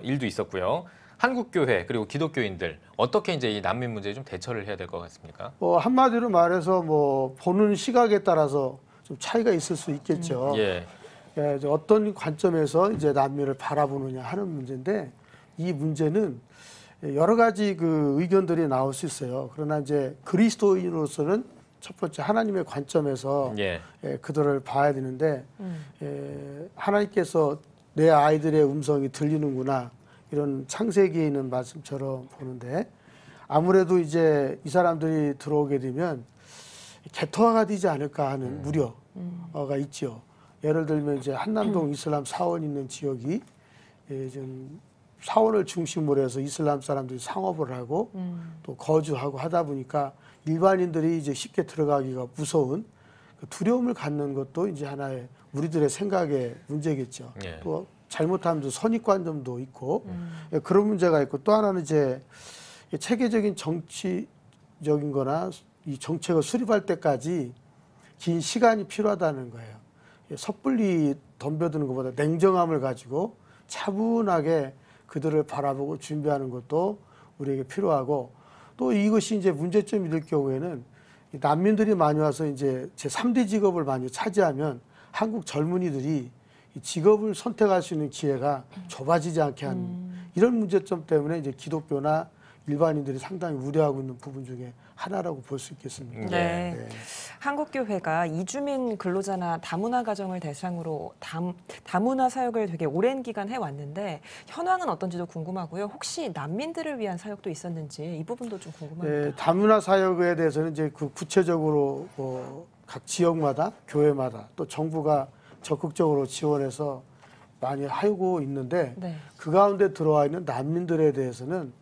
일도 있었고요. 한국 교회 그리고 기독교인들 어떻게 이제 이 난민 문제에 좀 대처를 해야 될 것 같습니까? 한마디로 말해서 뭐 보는 시각에 따라서 좀 차이가 있을 수 있겠죠. 어떤 관점에서 이제 난민을 바라보느냐 하는 문제인데 이 문제는 여러 가지 그 의견들이 나올 수 있어요. 그러나 이제 그리스도인으로서는 첫 번째 하나님의 관점에서 그들을 봐야 되는데 하나님께서 내 아이들의 음성이 들리는구나 이런 창세기에 있는 말씀처럼 보는데 아무래도 이제 이 사람들이 들어오게 되면 개토화가 되지 않을까 하는 우려가 있죠. 예를 들면 이제 한남동 이슬람 사원 있는 지역이 좀 사원을 중심으로 해서 이슬람 사람들이 상업을 하고 또 거주하고 하다 보니까 일반인들이 이제 쉽게 들어가기가 무서운 두려움을 갖는 것도 이제 하나의 우리들의 생각의 문제겠죠. 또 잘못하면 선입관점도 있고 그런 문제가 있고 또 하나는 이제 체계적인 정치적인 거나 이 정책을 수립할 때까지 긴 시간이 필요하다는 거예요. 섣불리 덤벼드는 것보다 냉정함을 가지고 차분하게 그들을 바라보고 준비하는 것도 우리에게 필요하고 또 이것이 이제 문제점이 될 경우에는 난민들이 많이 와서 이제 제3대 직업을 많이 차지하면 한국 젊은이들이 이 직업을 선택할 수 있는 기회가 좁아지지 않게 하는 이런 문제점 때문에 이제 기독교나 일반인들이 상당히 우려하고 있는 부분 중에 하나라고 볼 수 있겠습니다. 한국교회가 이주민 근로자나 다문화 가정을 대상으로 다문화 사역을 되게 오랜 기간 해왔는데 현황은 어떤지도 궁금하고요. 혹시 난민들을 위한 사역도 있었는지 이 부분도 좀 궁금합니다. 다문화 사역에 대해서는 이제 그 구체적으로 각 지역마다 교회마다 또 정부가 적극적으로 지원해서 많이 하고 있는데 그 가운데 들어와 있는 난민들에 대해서는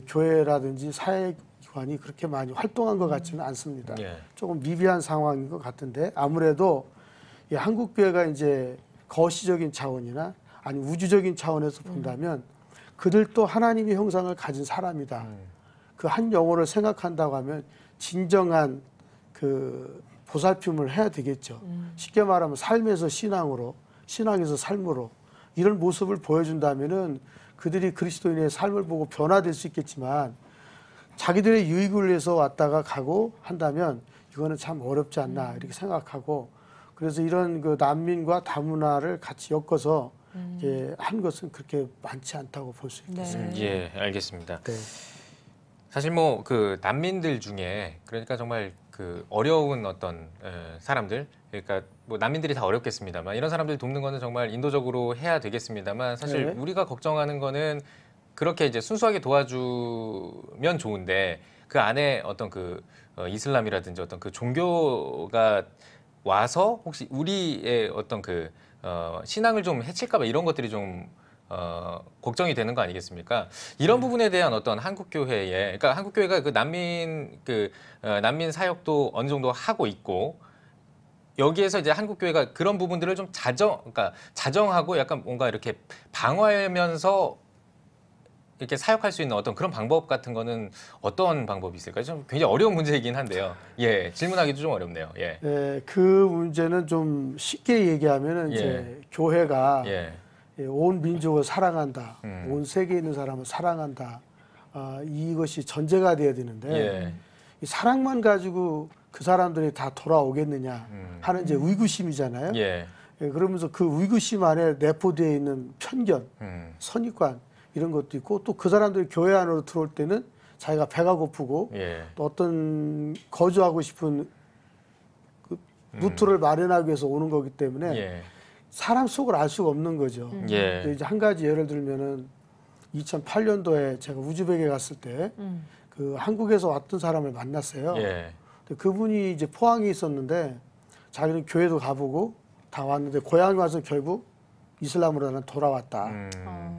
교회라든지 사회기관이 그렇게 많이 활동한 것 같지는 않습니다. 조금 미비한 상황인 것 같은데 아무래도 한국교회가 이제 거시적인 차원이나 아니 우주적인 차원에서 본다면 그들도 하나님의 형상을 가진 사람이다. 그 한 영혼을 생각한다고 하면 진정한 그 보살핌을 해야 되겠죠. 쉽게 말하면 삶에서 신앙으로, 신앙에서 삶으로 이런 모습을 보여준다면은 그들이 그리스도인의 삶을 보고 변화될 수 있겠지만 자기들의 유익을 위해서 왔다가 가고 한다면 이거는 참 어렵지 않나 이렇게 생각하고 그래서 이런 그 난민과 다문화를 같이 엮어서 이제 한 것은 그렇게 많지 않다고 볼 수 있겠습니다. 예, 알겠습니다. 네. 사실 뭐 그 난민들 중에 그러니까 정말 그 어려운 어떤 사람들 그러니까 뭐 난민들이 다 어렵겠습니다만 이런 사람들 돕는 거는 정말 인도적으로 해야 되겠습니다만 사실 네. 우리가 걱정하는 거는 그렇게 이제 순수하게 도와주면 좋은데 그 안에 어떤 그 이슬람이라든지 어떤 그 종교가 와서 혹시 우리의 어떤 그 신앙을 좀 해칠까 봐 이런 것들이 좀 걱정이 되는 거 아니겠습니까? 이런 부분에 대한 어떤 한국 교회의 그러니까 한국 교회가 그 난민 사역도 어느 정도 하고 있고 여기에서 이제 한국 교회가 그런 부분들을 좀 그러니까 자정하고 약간 뭔가 이렇게 방어하면서 이렇게 사역할 수 있는 어떤 그런 방법 같은 거는 어떤 방법이 있을까요? 좀 굉장히 어려운 문제이긴 한데요. 예, 질문하기도 좀 어렵네요. 예. 그 문제는 좀 쉽게 얘기하면은 예. 이제 교회가 예. 온 민족을 사랑한다, 온 세계에 있는 사람을 사랑한다. 이것이 전제가 돼야 되는데 예. 이 사랑만 가지고 그 사람들이 다 돌아오겠느냐 하는 이제 의구심이잖아요. 예. 그러면서 그 의구심 안에 내포되어 있는 편견, 선입관 이런 것도 있고 또 그 사람들이 교회 안으로 들어올 때는 자기가 배가 고프고 예. 또 어떤 거주하고 싶은 그 루트를 마련하기 위해서 오는 거기 때문에 예. 사람 속을 알 수가 없는 거죠. 예. 이제 한 가지 예를 들면은 2008년도에 제가 우즈벡에 갔을 때 그 한국에서 왔던 사람을 만났어요. 예. 근데 그분이 이제 포항에 있었는데 자기는 교회도 가보고 다 왔는데 고향에 와서 결국 이슬람으로 나는 돌아왔다.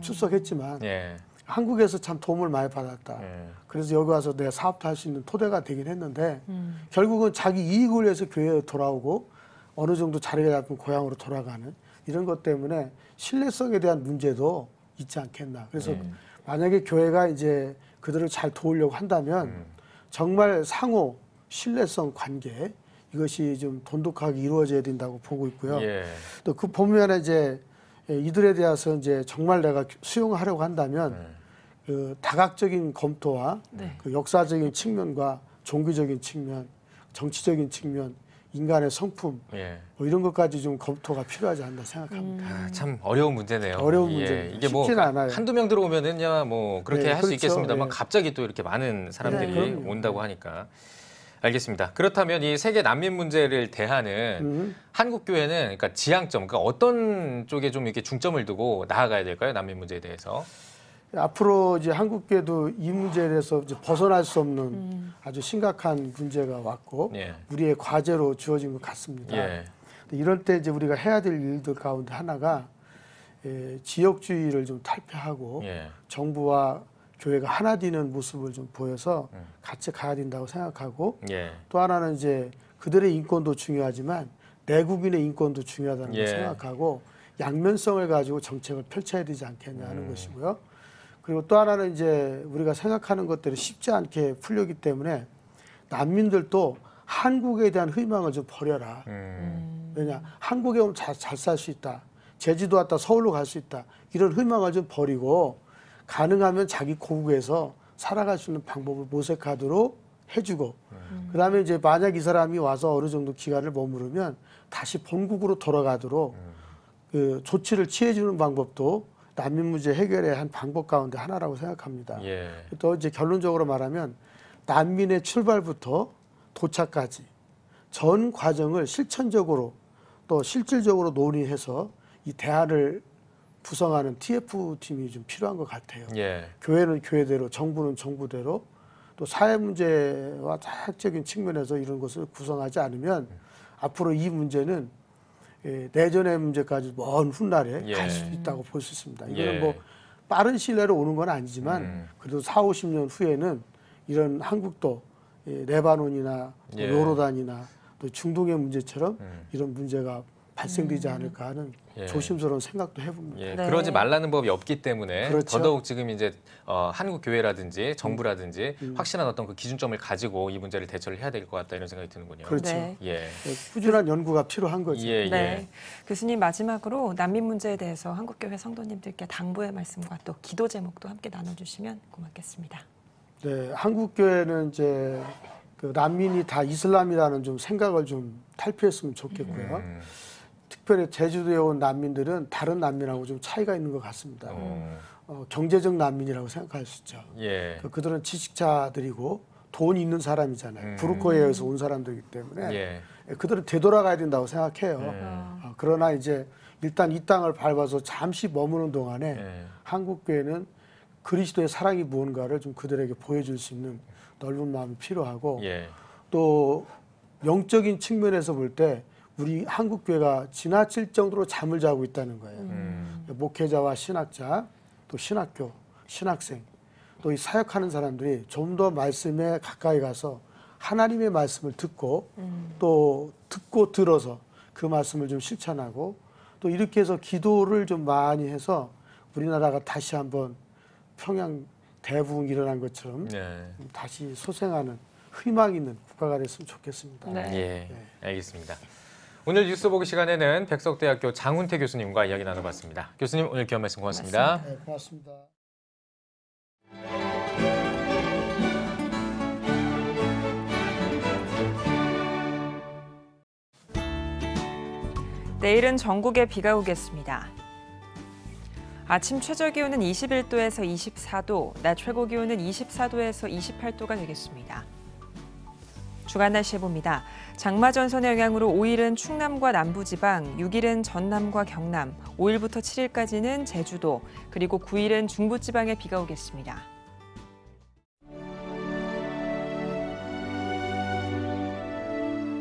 출석했지만 예. 한국에서 참 도움을 많이 받았다. 예. 그래서 여기 와서 내 사업도 할 수 있는 토대가 되긴 했는데 결국은 자기 이익을 위해서 교회에 돌아오고 어느 정도 자리가 잡은 고향으로 돌아가는 이런 것 때문에 신뢰성에 대한 문제도 있지 않겠나. 그래서 만약에 교회가 이제 그들을 잘 도우려고 한다면 정말 상호 신뢰성 관계 이것이 좀 돈독하게 이루어져야 된다고 보고 있고요. 예. 또 그 보면에 이제 이들에 대해서 이제 정말 내가 수용하려고 한다면 그 다각적인 검토와 그 역사적인 측면과 종교적인 측면, 정치적인 측면, 인간의 성품 예. 뭐 이런 것까지 좀 검토가 필요하지 않나 생각합니다. 참 어려운 문제네요. 어려운 예. 문제입니다. 이게 뭐 쉽지는 않아요. 한두 명 들어오면은야 뭐 그렇게 네, 할 수 그렇죠. 있겠습니다만 예. 갑자기 또 이렇게 많은 사람들이 네, 그럼요. 온다고 하니까. 알겠습니다. 그렇다면 이 세계 난민 문제를 대하는 한국 교회는 그러니까 지향점, 그러니까 어떤 쪽에 좀 이렇게 중점을 두고 나아가야 될까요? 난민 문제에 대해서. 앞으로 이제 한국교회도 이 문제에 대해서 이제 벗어날 수 없는 아주 심각한 문제가 왔고 예. 우리의 과제로 주어진 것 같습니다. 예. 이럴 때 이제 우리가 해야 될 일들 가운데 하나가 지역주의를 좀 탈피하고 예. 정부와 교회가 하나 되는 모습을 좀 보여서 같이 가야 된다고 생각하고 예. 또 하나는 이제 그들의 인권도 중요하지만 내국인의 인권도 중요하다는 예. 걸 생각하고 양면성을 가지고 정책을 펼쳐야 되지 않겠냐 하는 것이고요. 그리고 또 하나는 이제 우리가 생각하는 것들이 쉽지 않게 풀렸기 때문에 난민들도 한국에 대한 희망을 좀 버려라. 왜냐, 한국에 오면 잘 살 수 있다. 제주도 왔다 서울로 갈 수 있다. 이런 희망을 좀 버리고 가능하면 자기 고국에서 살아갈 수 있는 방법을 모색하도록 해주고 그다음에 이제 만약 이 사람이 와서 어느 정도 기간을 머무르면 다시 본국으로 돌아가도록 그 조치를 취해주는 방법도 난민 문제 해결의 한 방법 가운데 하나라고 생각합니다. 예. 또 이제 결론적으로 말하면 난민의 출발부터 도착까지 전 과정을 실천적으로 또 실질적으로 논의해서 이 대안을 구성하는 TF팀이 좀 필요한 것 같아요. 예. 교회는 교회대로, 정부는 정부대로 또 사회 문제와 다학적인 측면에서 이런 것을 구성하지 않으면 앞으로 이 문제는 내전의 문제까지 먼 훗날에 예. 갈 수 있다고 볼 수 있습니다. 이거는 예. 뭐 빠른 시일 내로 오는 건 아니지만 그래도 4, 50년 후에는 이런 한국도 레바논이나 또 예. 요르단이나 또 중동의 문제처럼 이런 문제가 발생되지 않을까 하는 조심스러운 생각도 해봅니다. 예, 그러지 말라는 법이 없기 때문에 그렇죠. 더더욱 지금 이제 한국 교회라든지 정부라든지 확실한 어떤 그 기준점을 가지고 이 문제를 대처를 해야 될 것 같다 이런 생각이 드는군요. 그렇죠. 네. 예. 꾸준한 연구가 필요한 거죠. 네. 교수님 마지막으로 난민 문제에 대해서 한국교회 성도님들께 당부의 말씀과 또 기도 제목도 함께 나눠주시면 고맙겠습니다. 네, 한국교회는 이제 그 난민이 다 이슬람이라는 좀 생각을 좀 탈피했으면 좋겠고요. 특별히 제주도에 온 난민들은 다른 난민하고 좀 차이가 있는 것 같습니다. 경제적 난민이라고 생각할 수 있죠. 예. 그들은 지식자들이고 돈이 있는 사람이잖아요. 부르코에 의해서 온 사람들이기 때문에 그들은 되돌아가야 된다고 생각해요. 그러나 이제 일단 이 땅을 밟아서 잠시 머무는 동안에 한국교회는 그리스도의 사랑이 무언가를 좀 그들에게 보여줄 수 있는 넓은 마음이 필요하고 또 영적인 측면에서 볼 때 우리 한국교회가 지나칠 정도로 잠을 자고 있다는 거예요. 목회자와 신학자, 또 신학교, 신학생, 또 이 사역하는 사람들이 좀 더 말씀에 가까이 가서 하나님의 말씀을 듣고 또 듣고 들어서 그 말씀을 좀 실천하고 또 이렇게 해서 기도를 좀 많이 해서 우리나라가 다시 한번 평양 대부흥 일어난 것처럼 다시 소생하는 희망 있는 국가가 됐으면 좋겠습니다. 예, 알겠습니다. 오늘 뉴스 보기 시간에는 백석대학교 장훈태 교수님과 이야기 나눠봤습니다. 교수님 오늘 귀한 말씀 고맙습니다. 네, 고맙습니다. 내일은 전국에 비가 오겠습니다. 아침 최저 기온은 21도에서 24도, 낮 최고 기온은 24도에서 28도가 되겠습니다. 주간 날씨 봅니다. 장마 전선의 영향으로 5일은 충남과 남부지방, 6일은 전남과 경남, 5일부터 7일까지는 제주도, 그리고 9일은 중부지방에 비가 오겠습니다.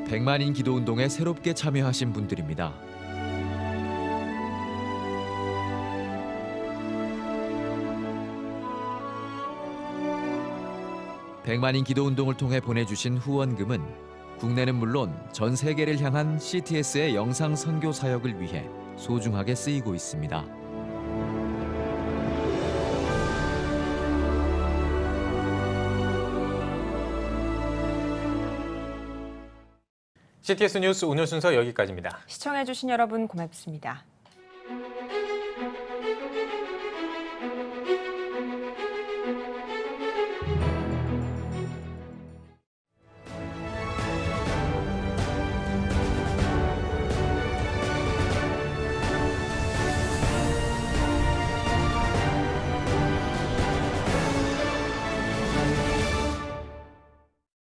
백만인 기도운동에 새롭게 참여하신 분들입니다. 백만인 기도운동을 통해 보내주신 후원금은 국내는 물론 전 세계를 향한 CTS의 영상 선교 사역을 위해 소중하게 쓰이고 있습니다. CTS 뉴스 오늘 순서 여기까지입니다. 시청해주신 여러분 고맙습니다.